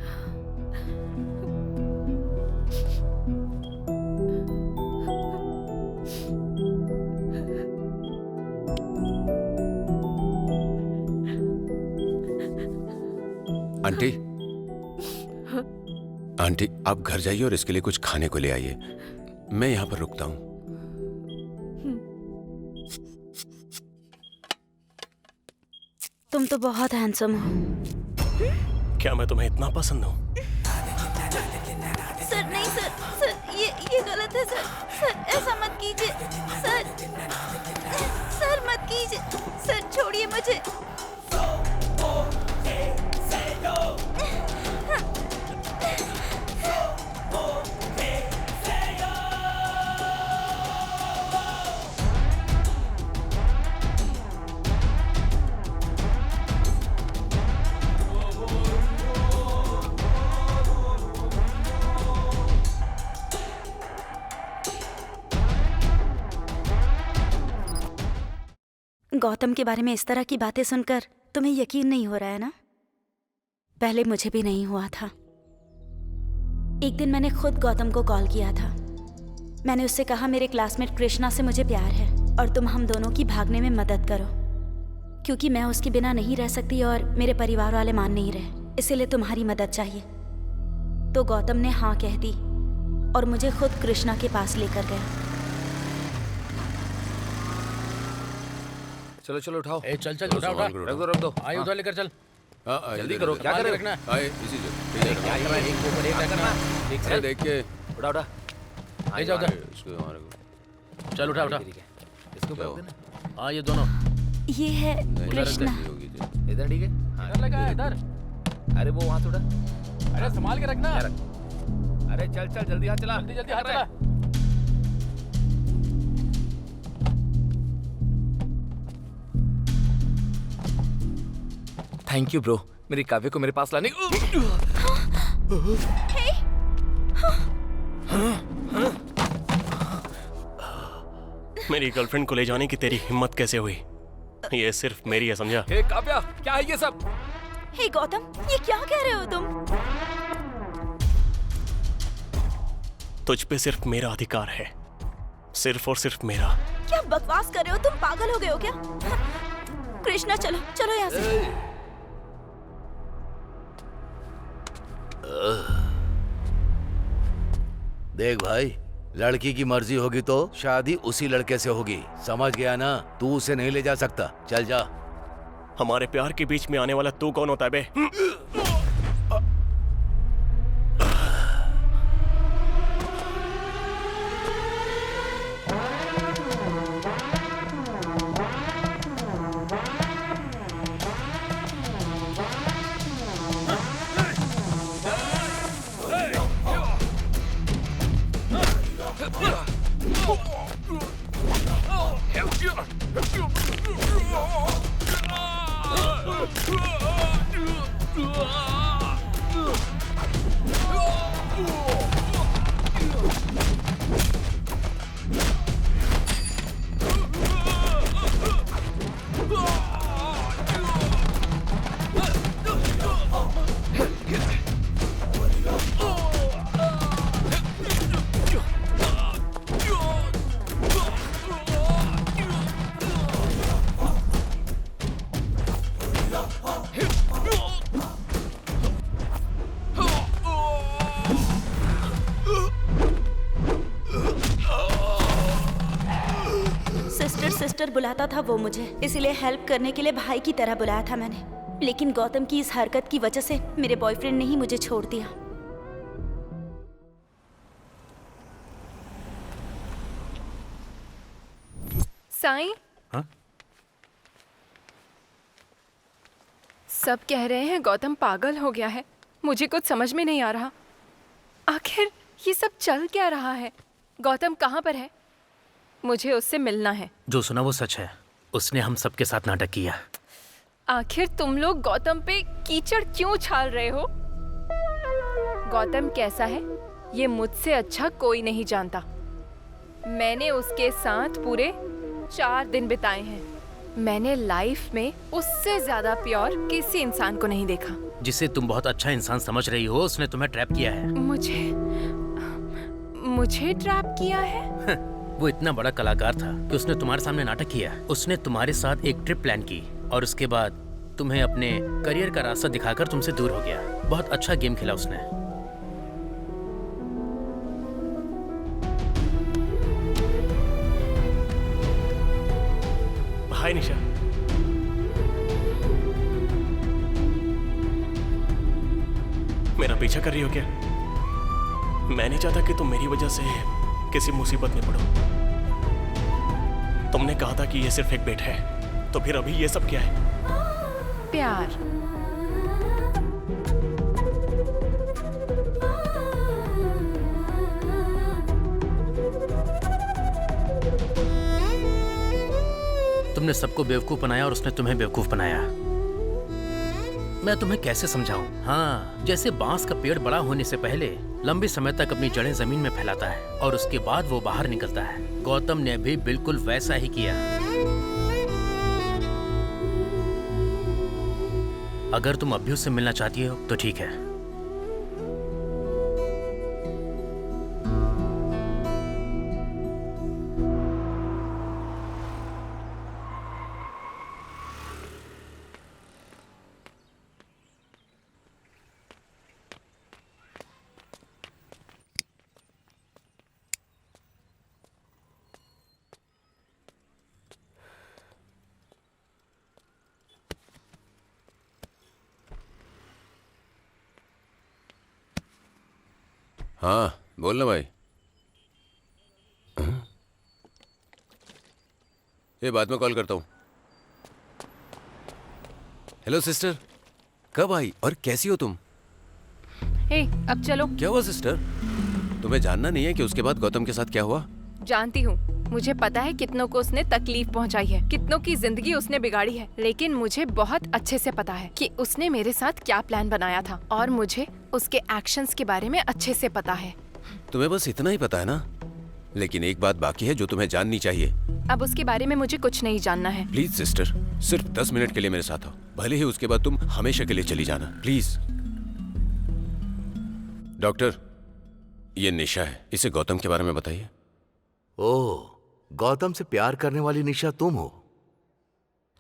आंटी, आंटी आप घर जाइए और इसके लिए कुछ खाने को ले आइए। मैं यहाँ पर रुकता हूँ। तुम तो बहुत हैंडसम हो। क्या मैं तुम्हें इतना पसंद हूँ? सर नहीं सर, सर ये गलत है सर। सर ऐसा मत कीजिए सर। सर मत कीजिए सर, छोड़िए मुझे। गौतम के बारे में इस तरह की बातें सुनकर तुम्हें यकीन नहीं हो रहा है ना? पहले मुझे भी नहीं हुआ था। एक दिन मैंने खुद गौतम को कॉल किया था। मैंने उससे कहा मेरे क्लासमेट कृष्णा से मुझे प्यार है और तुम हम दोनों की भागने में मदद करो, क्योंकि मैं उसके बिना नहीं रह सकती और मेरे परिवार वाले मान नहीं रहे, इसीलिए तुम्हारी मदद चाहिए। तो गौतम ने हाँ कह दी और मुझे खुद कृष्णा के पास लेकर गया। चलो चलो उठाओ। ए चल चल उठा उठा, रख दो। आई उधर लेकर चल। जल्दी करो, क्या कर रहे हो? रखना। आए इसी जगह क्या ये एक के ऊपर एक रखना। एक अरे से देख के उठा उठा। ले जाओ उधर। इसको हमारे को चल उठा उठा। ठीक है, इसको ऊपर रख देना। हाँ ये दोनों ये है कृष्णा। नहीं होगी जी। इधर ठीक है। हाँ, इधर लगा है, इधर। अरे वो वहाँ से उठा। अरे संभाल के रखना। अरे चल चल जल्दी हाथ चला। जल्दी जल्दी हाथ चला। थैंक यू ब्रो, मेरी काव्य को मेरे पास लाने। मेरी गर्लफ्रेंड को ले जाने की तेरी हिम्मत कैसे हुई? ये सिर्फ मेरी है, समझा? हे काव्या, क्या है ये सब? हे गौतम, ये क्या कह रहे हो तुम? तुझ पे सिर्फ मेरा अधिकार है, सिर्फ और सिर्फ मेरा। क्या बकवास कर रहे हो तुम? पागल हो गए हो क्या? कृष्णा चलो चलो यहाँ से। देख भाई, लड़की की मर्जी होगी तो शादी उसी लड़के से होगी, समझ गया ना? तू उसे नहीं ले जा सकता, चल जा। हमारे प्यार के बीच में आने वाला तू कौन होता है बे? सिस्टर बुलाता था वो मुझे, इसलिए हेल्प करने के लिए भाई की तरह बुलाया था मैंने। लेकिन गौतम की इस हरकत की वजह से मेरे बॉयफ्रेंड ने ही मुझे छोड़ दिया। साईं, हाँ? सब कह रहे हैं गौतम पागल हो गया है। मुझे कुछ समझ में नहीं आ रहा, आखिर ये सब चल क्या रहा है? गौतम कहाँ पर है? मुझे उससे मिलना है। जो सुना वो सच है, उसने हम सबके साथ नाटक किया। आखिर तुम लोग गौतम पे कीचड़ क्यों छाल रहे हो? गौतम कैसा है ये मुझसे अच्छा कोई नहीं जानता। मैंने उसके साथ पूरे 4 दिन बिताए हैं। मैंने लाइफ में उससे ज्यादा प्योर किसी इंसान को नहीं देखा। जिसे तुम बहुत अच्छा इंसान समझ रही हो, उसने तुम्हें ट्रैप किया है। मुझे ट्रैप किया है? वो इतना बड़ा कलाकार था कि उसने तुम्हारे सामने नाटक किया। उसने तुम्हारे साथ एक ट्रिप प्लान की और उसके बाद तुम्हें अपने करियर का रास्ता दिखाकर तुमसे दूर हो गया। बहुत अच्छा गेम खेला उसने। हाय निशा, मेरा पीछा कर रही हो क्या? मैं नहीं चाहता कि तुम मेरी वजह से किसी मुसीबत में पड़ो। तुमने कहा था कि ये सिर्फ एक बेट है, तो फिर अभी ये सब क्या है? प्यार। तुमने सबको बेवकूफ बनाया और उसने तुम्हें बेवकूफ बनाया। मैं तुम्हें कैसे समझाऊं? हाँ, जैसे बांस का पेड़ बड़ा होने से पहले लंबे समय तक अपनी जड़ें जमीन में फैलाता है और उसके बाद वो बाहर निकलता है। गौतम ने भी बिल्कुल वैसा ही किया। अगर तुम अभी उससे मिलना चाहती हो तो ठीक है। हाँ बोल ना भाई। हाँ? ये बाद में कॉल करता हूँ। हेलो सिस्टर, कब आई और कैसी हो तुम? हे, अब चलो। क्या हुआ सिस्टर? तुम्हें जानना नहीं है कि उसके बाद गौतम के साथ क्या हुआ? जानती हूँ, मुझे पता है कितनों को उसने तकलीफ पहुँचाई है, कितनों की जिंदगी उसने बिगाड़ी है, लेकिन मुझे बहुत अच्छे से पता है कि उसने मेरे साथ क्या प्लान बनाया था और मुझे उसके एक्शंस के बारे में अच्छे से पता है। तुम्हें बस इतना ही पता है ना? लेकिन एक बात बाकी है जो तुम्हें जाननी चाहिए। अब उसके बारे में मुझे कुछ नहीं जानना है। प्लीज सिस्टर, सिर्फ 10 मिनट के लिए मेरे साथ आओ, भले ही उसके बाद तुम हमेशा के लिए चली जाना, प्लीज। डॉक्टर, ये निशा है, इसे गौतम के बारे में बताइए। ओह, गौतम से प्यार करने वाली निशा तुम हो?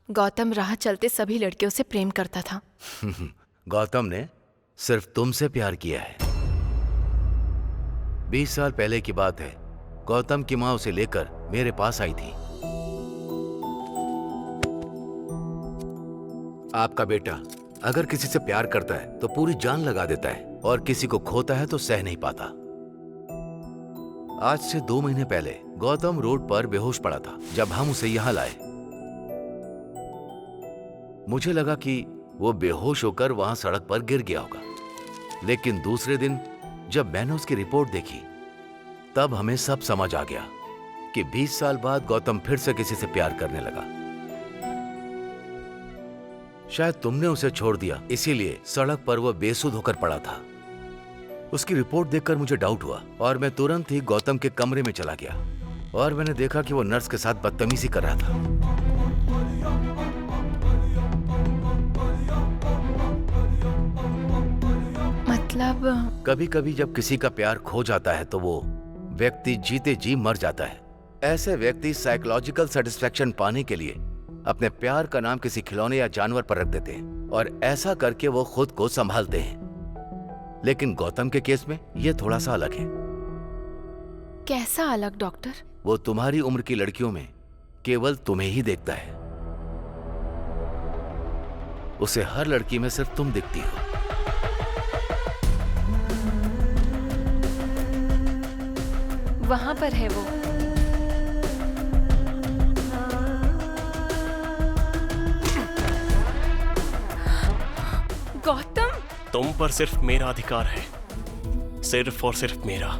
गौतम राह चलते सभी लड़कियों से प्रेम करता था। गौतम ने सिर्फ तुमसे प्यार किया है। 20 साल पहले की बात है, गौतम की मां उसे लेकर मेरे पास आई थी। आपका बेटा अगर किसी से प्यार करता है तो पूरी जान लगा देता है और किसी को खोता है तो सह नहीं पाता। आज से 2 महीने पहले गौतम रोड पर बेहोश पड़ा था जब हम उसे यहां लाए। मुझे लगा कि वो बेहोश होकर वहां सड़क पर गिर गया होगा, लेकिन दूसरे दिन जब मैंने उसकी रिपोर्ट देखी तब हमें सब समझ आ गया कि 20 साल बाद गौतम फिर से किसी से प्यार करने लगा। शायद तुमने उसे छोड़ दिया, इसीलिए सड़क पर वो बेसुध होकर पड़ा था। उसकी रिपोर्ट देखकर मुझे डाउट हुआ और मैं तुरंत ही गौतम के कमरे में चला गया और मैंने देखा कि वो नर्स के साथ बदतमीजी कर रहा था। मतलब कभी कभी जब किसी का प्यार खो जाता है तो वो व्यक्ति जीते जी मर जाता है। ऐसे व्यक्ति साइकोलॉजिकल सेटिस्फैक्शन पाने के लिए अपने प्यार का नाम किसी खिलौने या जानवर पर रख देते हैं और ऐसा करके वो खुद को संभालते हैं। लेकिन गौतम के केस में ये थोड़ा सा अलग है। कैसा अलग डॉक्टर? वो तुम्हारी उम्र की लड़कियों में केवल तुम्हें ही देखता है। उसे हर लड़की में सिर्फ तुम दिखती हो। वहां पर है वो। गौतम, तुम पर सिर्फ मेरा अधिकार है, सिर्फ और सिर्फ मेरा।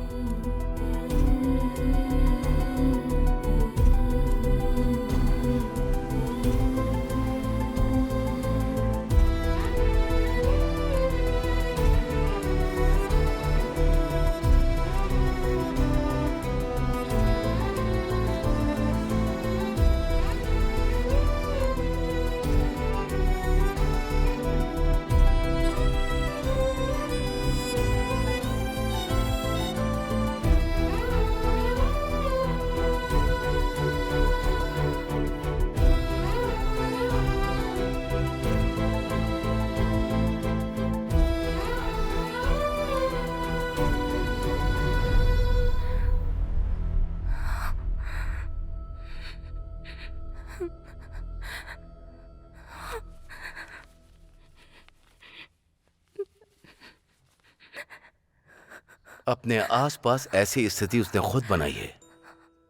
अपने आसपास ऐसी स्थिति उसने खुद बनाई है,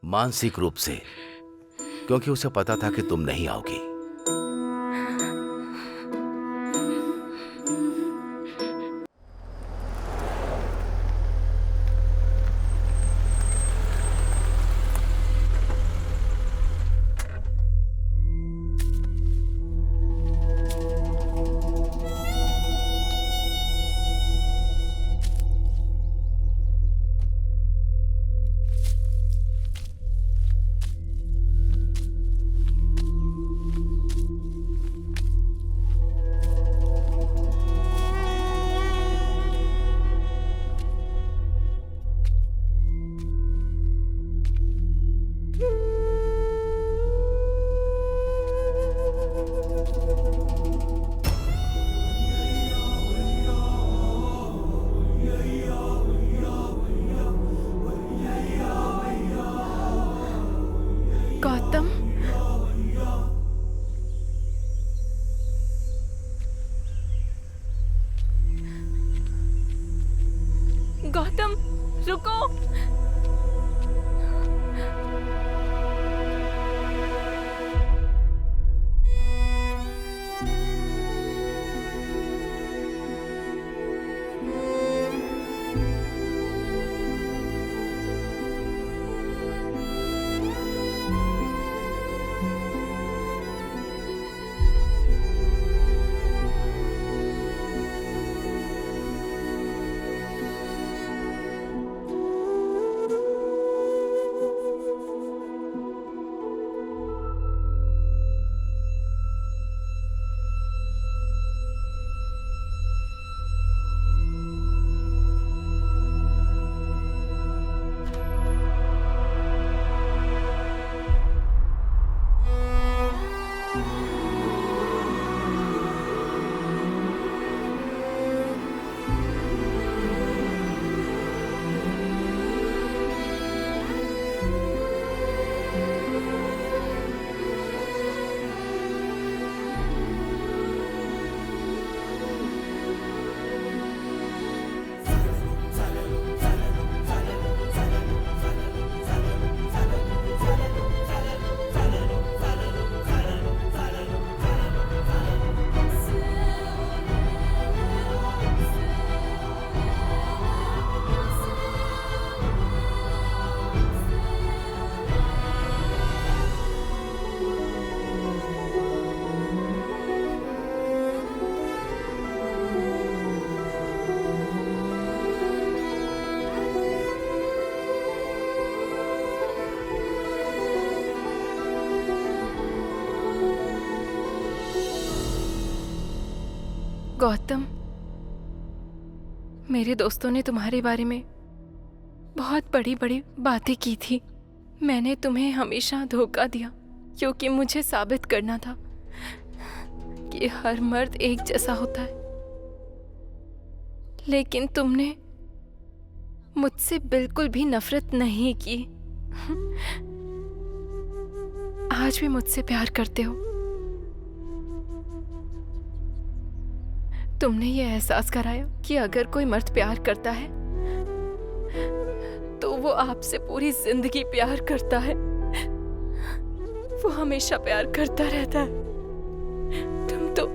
मानसिक रूप से, क्योंकि उसे पता था कि तुम नहीं आओगी। गौतम, गौतम, गौतम, मेरे दोस्तों ने तुम्हारे बारे में बहुत बड़ी बड़ी बातें की थी। मैंने तुम्हें हमेशा धोखा दिया क्योंकि मुझे साबित करना था कि हर मर्द एक जैसा होता है। लेकिन तुमने मुझसे बिल्कुल भी नफरत नहीं की। आज भी मुझसे प्यार करते हो। तुमने ये एहसास कराया कि अगर कोई मर्द प्यार करता है तो वो आपसे पूरी जिंदगी प्यार करता है। वो हमेशा प्यार करता रहता है। तुम तो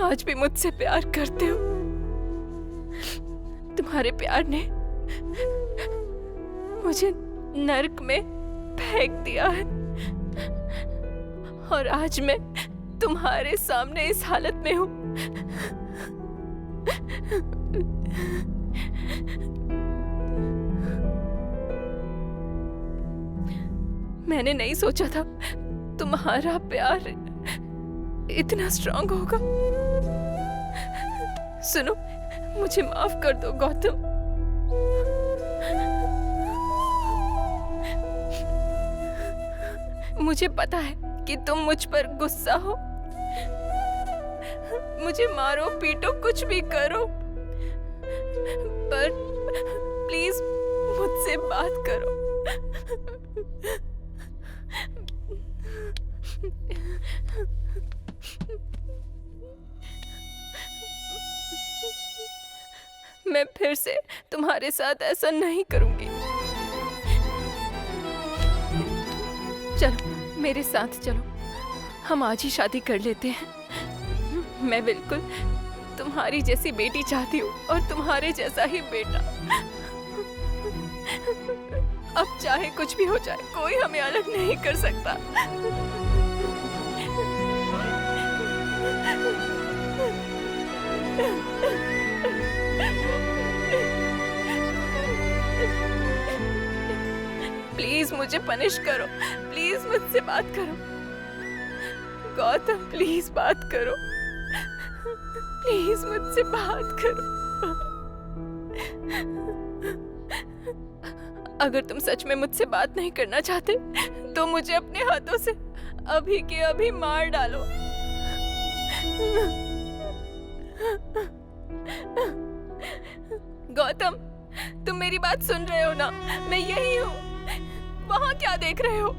आज भी मुझसे प्यार करते हो। तुम्हारे प्यार ने मुझे नर्क में फेंक दिया है और आज मैं तुम्हारे सामने इस हालत में हूं। मैंने नहीं सोचा था तुम्हारा प्यार इतना स्ट्रांग होगा। सुनो, मुझे माफ कर दो गौतम। मुझे पता है कि तुम मुझ पर गुस्सा हो। मुझे मारो पीटो कुछ भी करो, पर प्लीज मुझसे बात करो। मैं फिर से तुम्हारे साथ ऐसा नहीं करूंगी। चलो मेरे साथ चलो, हम आज ही शादी कर लेते हैं। मैं बिल्कुल तुम्हारी जैसी बेटी चाहती हूँ और तुम्हारे जैसा ही बेटा। अब चाहे कुछ भी हो जाए, कोई हमें अलग नहीं कर सकता। प्लीज मुझे पनिश करो, प्लीज मुझसे बात करो। गौतम प्लीज बात करो, प्लीज मुझसे बात करो। अगर तुम सच में मुझसे बात नहीं करना चाहते तो मुझे अपने हाथों से अभी के अभी मार डालो। गौतम, तुम मेरी बात सुन रहे हो ना? मैं यही हूँ। वहां क्या देख रहे हो?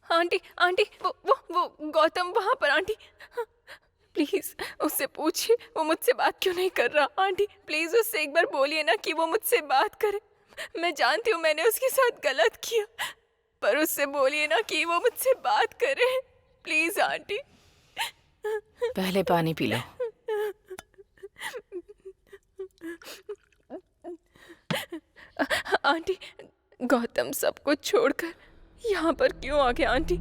आंटी, आंटी, वो गौतम वहां पर। आंटी प्लीज उससे पूछिए वो मुझसे बात क्यों नहीं कर रहा। आंटी प्लीज उससे एक बार बोलिए ना कि वो मुझसे बात करे। मैं जानती हूँ मैंने उसके साथ गलत किया, पर उससे बोलिए ना कि वो मुझसे बात करे। Please aunty. पहले पानी पी लो। आंटी, गौतम सब कुछ छोड़कर यहाँ पर क्यों आ गया? आंटी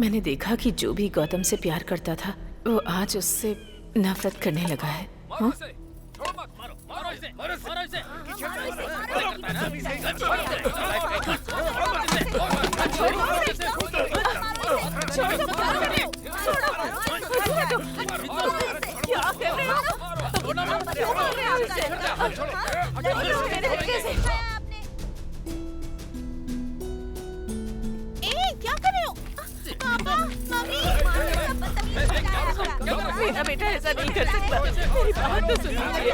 मैंने देखा कि जो भी गौतम से प्यार करता था वो आज उससे नफरत करने लगा है। हाँ? क्या कर रहे हो? क्यों मार रहे हो उसे? क्या कर रहे हो? पापा, मम्मी, मेरा बेटा ऐसा नहीं कर सकता। मेरी बात तो सुनिए।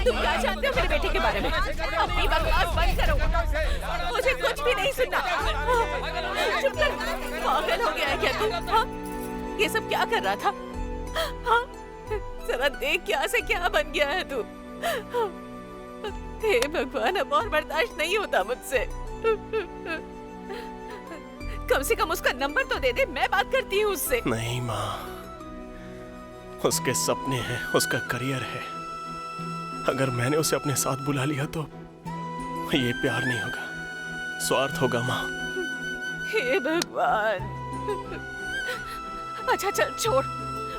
तुम क्या जानते हो मेरे बेटे के बारे में? अपनी बकवास बंद करो। मुझे कुछ भी नहीं सुनना। चुप कर। पागल हो गया है क्या तू? हाँ? ये सब क्या कर रहा था? हाँ? जरा देख क्या से क्या बन गया है तू। हे भगवान, अब और बर्दाश्त नहीं होता मुझसे। कम से कम उसका नंबर तो दे दे, मैं बात करती हूँ उससे। नहीं माँ, उसके सपने हैं, उसका करियर है। अगर मैंने उसे अपने साथ बुला लिया तो ये प्यार नहीं होगा, स्वार्थ होगा माँ। हे भगवान। अच्छा चल छोड़,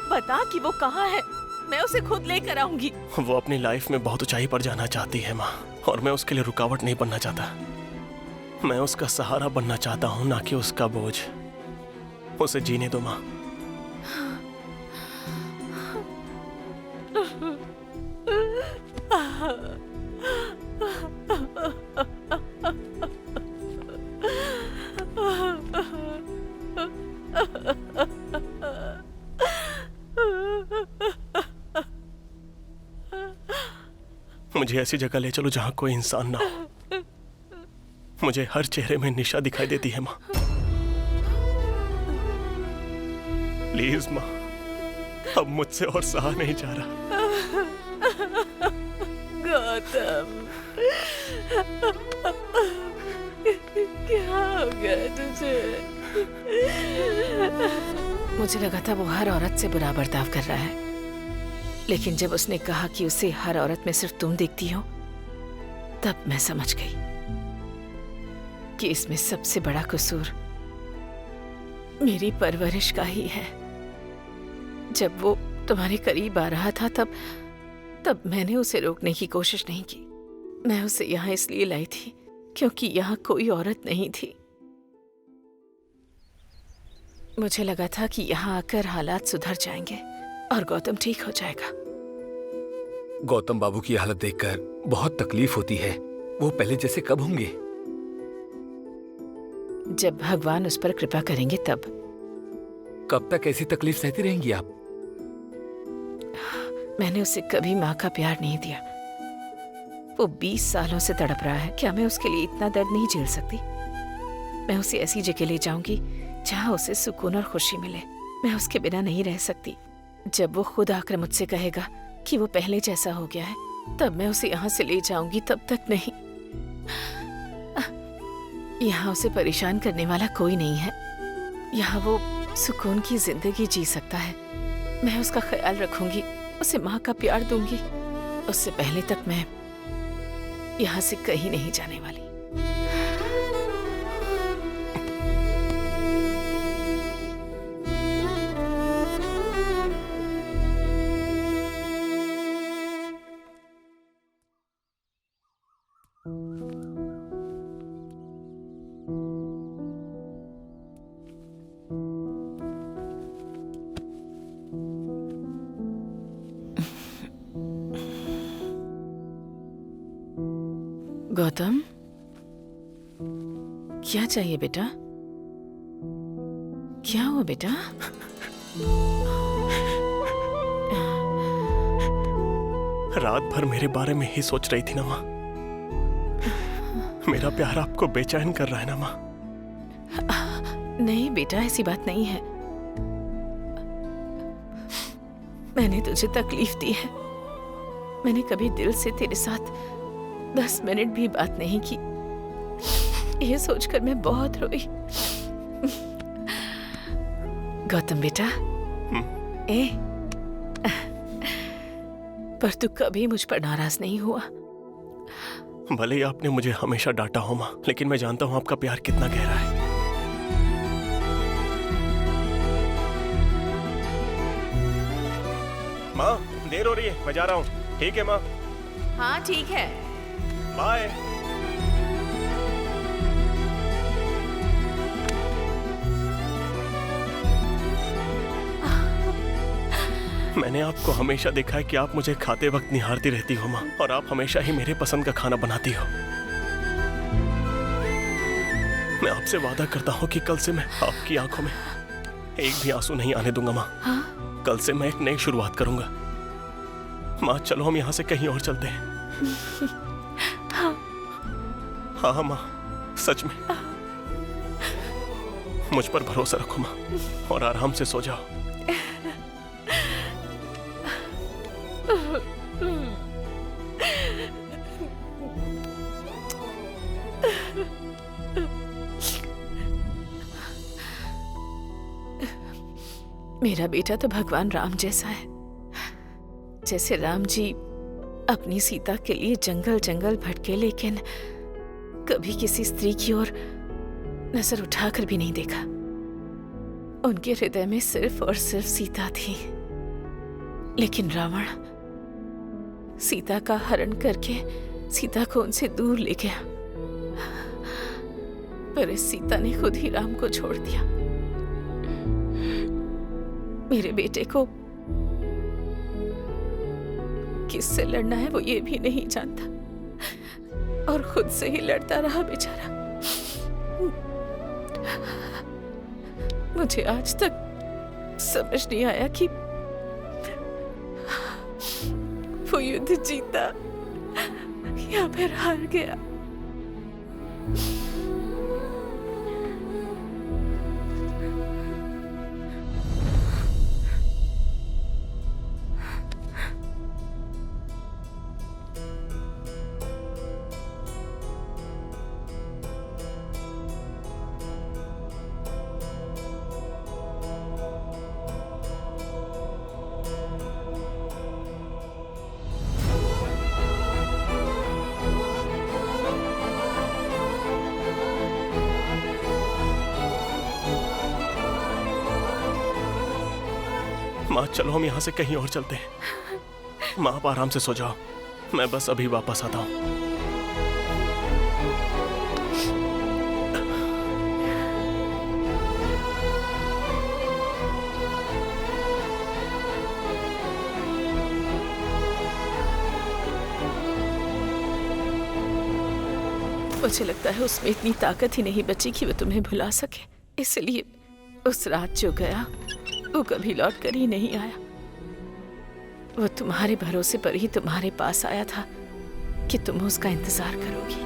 बता कि वो कहाँ है, मैं उसे खुद लेकर आऊंगी। वो अपनी लाइफ में बहुत ऊंचाई पर जाना चाहती है माँ, और मैं उसके लिए रुकावट नहीं बनना चाहता। मैं उसका सहारा बनना चाहता हूँ, ना कि उसका बोझ। उसे जीने दो माँ। मुझे ऐसी जगह ले चलो जहाँ कोई इंसान ना हो। मुझे हर चेहरे में निशा दिखाई देती है माँ। प्लीज माँ, अब मुझसे और सहा नहीं जा रहा। गौतम, क्या हो गया तुझे? मुझे लगा था वो हर औरत से बुरा बर्ताव कर रहा है, लेकिन जब उसने कहा कि उसे हर औरत में सिर्फ तुम दिखती हो, तब मैं समझ गई कि इसमें सबसे बड़ा कसूर मेरी परवरिश का ही है। जब वो तुम्हारे करीब आ रहा था तब मैंने उसे रोकने की कोशिश नहीं की। मैं उसे यहाँ इसलिए लाई थी क्योंकि यहाँ कोई औरत नहीं थी। मुझे लगा था कि यहाँ आकर हालात सुधर जाएंगे और गौतम ठीक हो जाएगा। गौतम बाबू की हालत देखकर बहुत तकलीफ होती है। वो पहले जैसे कब होंगे? जब भगवान उस पर कृपा करेंगे तब। कब तक ऐसी तकलीफ सहती रहेंगी आप? मैंने उसे कभी माँ का प्यार नहीं दिया। वो 20 सालों से तड़प रहा है। क्या मैं उसके लिए इतना दर्द नहीं झेल सकती? मैं उसे ऐसी जगह ले जाऊंगी जहाँ उसे सुकून और खुशी मिले। मैं उसके बिना नहीं रह सकती। जब वो खुद आकर मुझसे कहेगा कि वो पहले जैसा हो गया है, तब मैं उसे यहाँ से ले जाऊंगी, तब तक नहीं। यहाँ उसे परेशान करने वाला कोई नहीं है। यहाँ वो सुकून की जिंदगी जी सकता है। मैं उसका ख्याल रखूंगी, उसे माँ का प्यार दूंगी। उससे पहले तक मैं यहाँ से कहीं नहीं जाने वाली। गौतम, क्या चाहिए बेटा? क्या हुआ बेटा? रात भर मेरे बारे में ही सोच रही थी ना माँ। मेरा प्यार आपको बेचैन कर रहा है ना माँ? नहीं बेटा, ऐसी बात नहीं है। मैंने तुझे तकलीफ दी है। मैंने कभी दिल से तेरे साथ 10 मिनट भी बात नहीं की। ये सोचकर मैं बहुत रोई। गौतम बेटा, पर तू कभी मुझ पर नाराज नहीं हुआ। भले ही आपने मुझे हमेशा डांटा हो माँ, लेकिन मैं जानता हूँ आपका प्यार कितना गहरा है। माँ देर हो रही है, मैं जा रहा हूँ। ठीक है माँ, हाँ ठीक है। बाय। मैंने आपको हमेशा देखा है कि आप मुझे खाते वक्त निहारती रहती हो माँ, और आप हमेशा ही मेरे पसंद का खाना बनाती हो। मैं आपसे वादा करता हूँ कि कल से मैं आपकी आंखों में एक भी आंसू नहीं आने दूंगा माँ। हाँ? कल से मैं एक नई शुरुआत करूंगा। माँ चलो हम यहाँ से कहीं और चलते हैं। हाँ माँ, सच में मुझ पर भरोसा रखो माँ, और आराम से सो जाओ। मेरा बेटा तो भगवान राम जैसा है। जैसे राम जी अपनी सीता के लिए जंगल जंगल भटके, लेकिन कभी किसी स्त्री की ओर नजर उठाकर भी नहीं देखा। उनके हृदय में सिर्फ और सिर्फ सीता थी। लेकिन रावण सीता का हरण करके सीता को उनसे दूर ले गया, पर इस सीता ने खुद ही राम को छोड़ दिया। मेरे बेटे को किससे लड़ना है वो ये भी नहीं जानता, और खुद से ही लड़ता रहा बेचारा। मुझे आज तक समझ नहीं आया कि वो युद्ध जीता या फिर हार गया। माँ चलो हम यहाँ से कहीं और चलते हैं। माँ आप आराम से सो जाओ, मैं बस अभी वापस आता हूँ। मुझे लगता है उसमें इतनी ताकत ही नहीं बची कि वो तुम्हें भुला सके। इसलिए उस रात जो गया वो कभी लौट कर ही नहीं आया। वो तुम्हारे भरोसे पर ही तुम्हारे पास आया था कि तुम उसका इंतजार करोगी।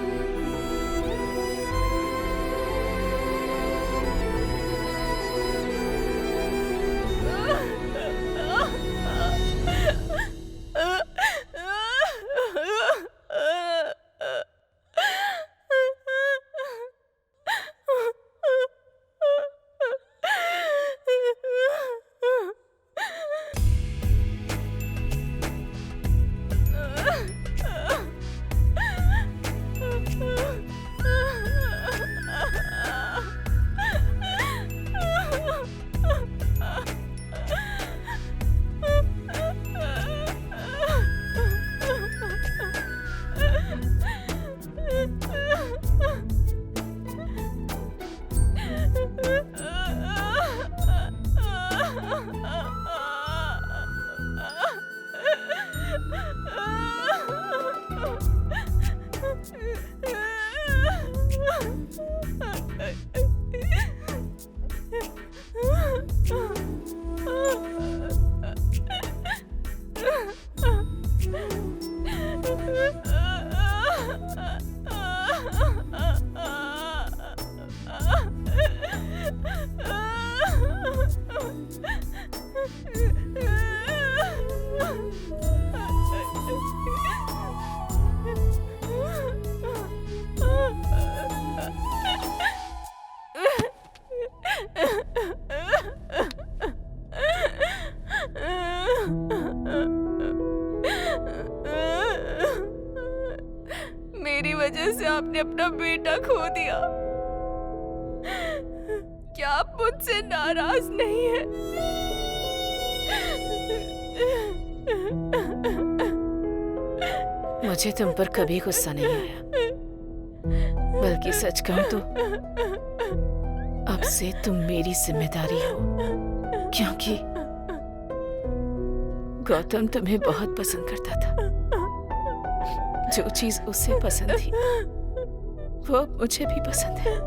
मेरी वजह से आपने अपना बेटा खो दिया। क्या आप मुझसे नाराज नहीं है? मुझे तुम पर कभी गुस्सा नहीं आया, बल्कि सच कहूं तो अब से तुम मेरी जिम्मेदारी हो, क्योंकि गौतम तुम्हें बहुत पसंद करता था। जो चीज उसे पसंद थी वो अब मुझे भी पसंद है।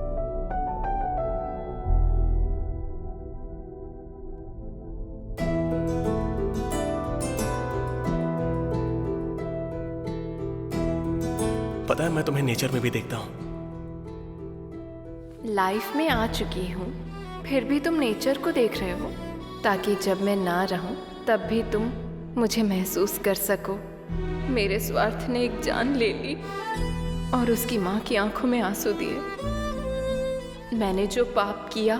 पता है, मैं तुम्हें नेचर में भी देखता हूँ। लाइफ में आ चुकी हूँ, फिर भी तुम नेचर को देख रहे हो, ताकि जब मैं ना रहूं तब भी तुम मुझे महसूस कर सको। मेरे स्वार्थ ने एक जान ले ली और उसकी माँ की आंखों में आंसू दिए। मैंने जो पाप किया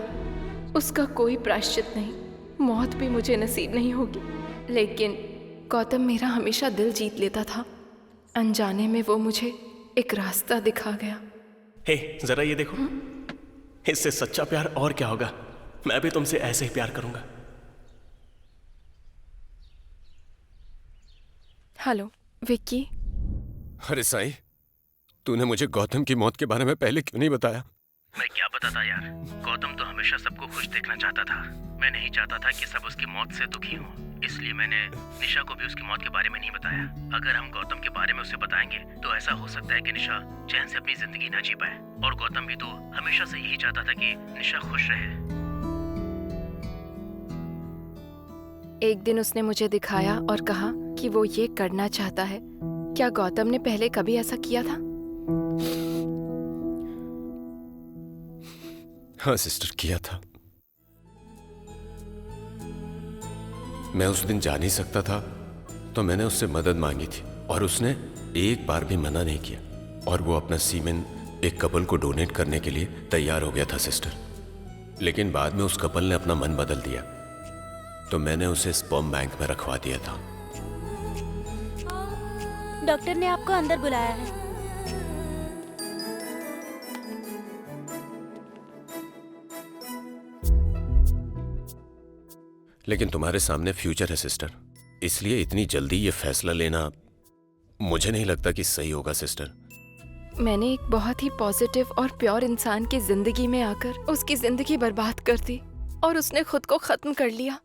उसका कोई प्रायश्चित नहीं, मौत भी मुझे नसीब नहीं होगी। लेकिन गौतम मेरा हमेशा दिल जीत लेता था। अनजाने में वो मुझे एक रास्ता दिखा गया। हे, जरा ये देखो, इससे सच्चा प्यार और क्या होगा। मैं भी तुमसे ऐसे ही प्यार करूंगा। हेलो विक्की। अरे साईं, तूने मुझे गौतम की मौत के बारे में पहले क्यों नहीं बताया? मैं क्या बताता यार, गौतम तो हमेशा सबको खुश देखना चाहता था। मैं नहीं चाहता था कि सब उसकी मौत से दुखी हों, इसलिए मैंने निशा को भी उसकी मौत के बारे में नहीं बताया। अगर हम गौतम के बारे में उसे बताएंगे तो ऐसा हो सकता है कि निशा चैन से अपनी जिंदगी ना जी पाए, और गौतम भी तो हमेशा से यही चाहता था कि निशा खुश रहे। एक दिन उसने मुझे दिखाया और कहा कि वो ये करना चाहता है। क्या गौतम ने पहले कभी ऐसा किया था? हाँ सिस्टर, किया था। मैं उस दिन जा नहीं सकता था तो मैंने उससे मदद मांगी थी और उसने एक बार भी मना नहीं किया, और वो अपना सीमेन एक कपल को डोनेट करने के लिए तैयार हो गया था सिस्टर। लेकिन बाद में उस कपल ने अपना मन बदल दिया तो मैंने उसे स्पर्म बैंक में रखवा दिया था। डॉक्टर ने आपको अंदर बुलाया है। लेकिन तुम्हारे सामने फ्यूचर है सिस्टर, इसलिए इतनी जल्दी ये फैसला लेना मुझे नहीं लगता कि सही होगा सिस्टर। मैंने एक बहुत ही पॉजिटिव और प्योर इंसान की जिंदगी में आकर उसकी जिंदगी बर्बाद कर दी और उसने खुद को खत्म कर लिया।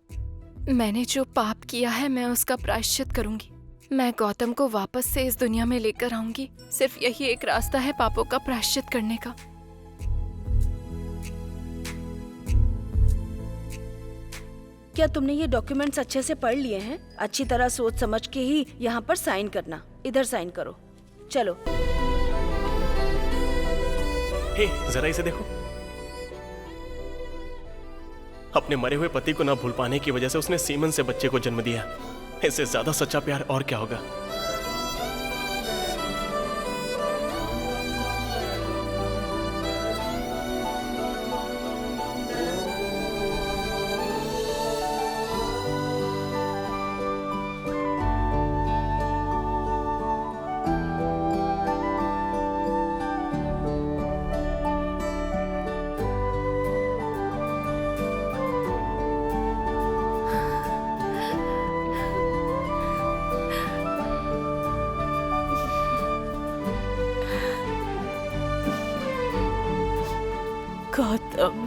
मैंने जो पाप किया है मैं उसका प्रायश्चित करूंगी। मैं गौतम को वापस से इस दुनिया में लेकर आऊंगी। सिर्फ यही एक रास्ता है पापों का प्रायश्चित करने का। क्या तुमने ये डॉक्यूमेंट्स अच्छे से पढ़ लिए हैं? अच्छी तरह सोच समझ के ही यहाँ पर साइन करना। इधर साइन करो। चलो। हे, जरा इसे देखो। अपने मरे हुए पति को ना भूल पाने की वजह से उसने सीमन से बच्चे को जन्म दिया। इससे ज्यादा सच्चा प्यार और क्या होगा। गौतम,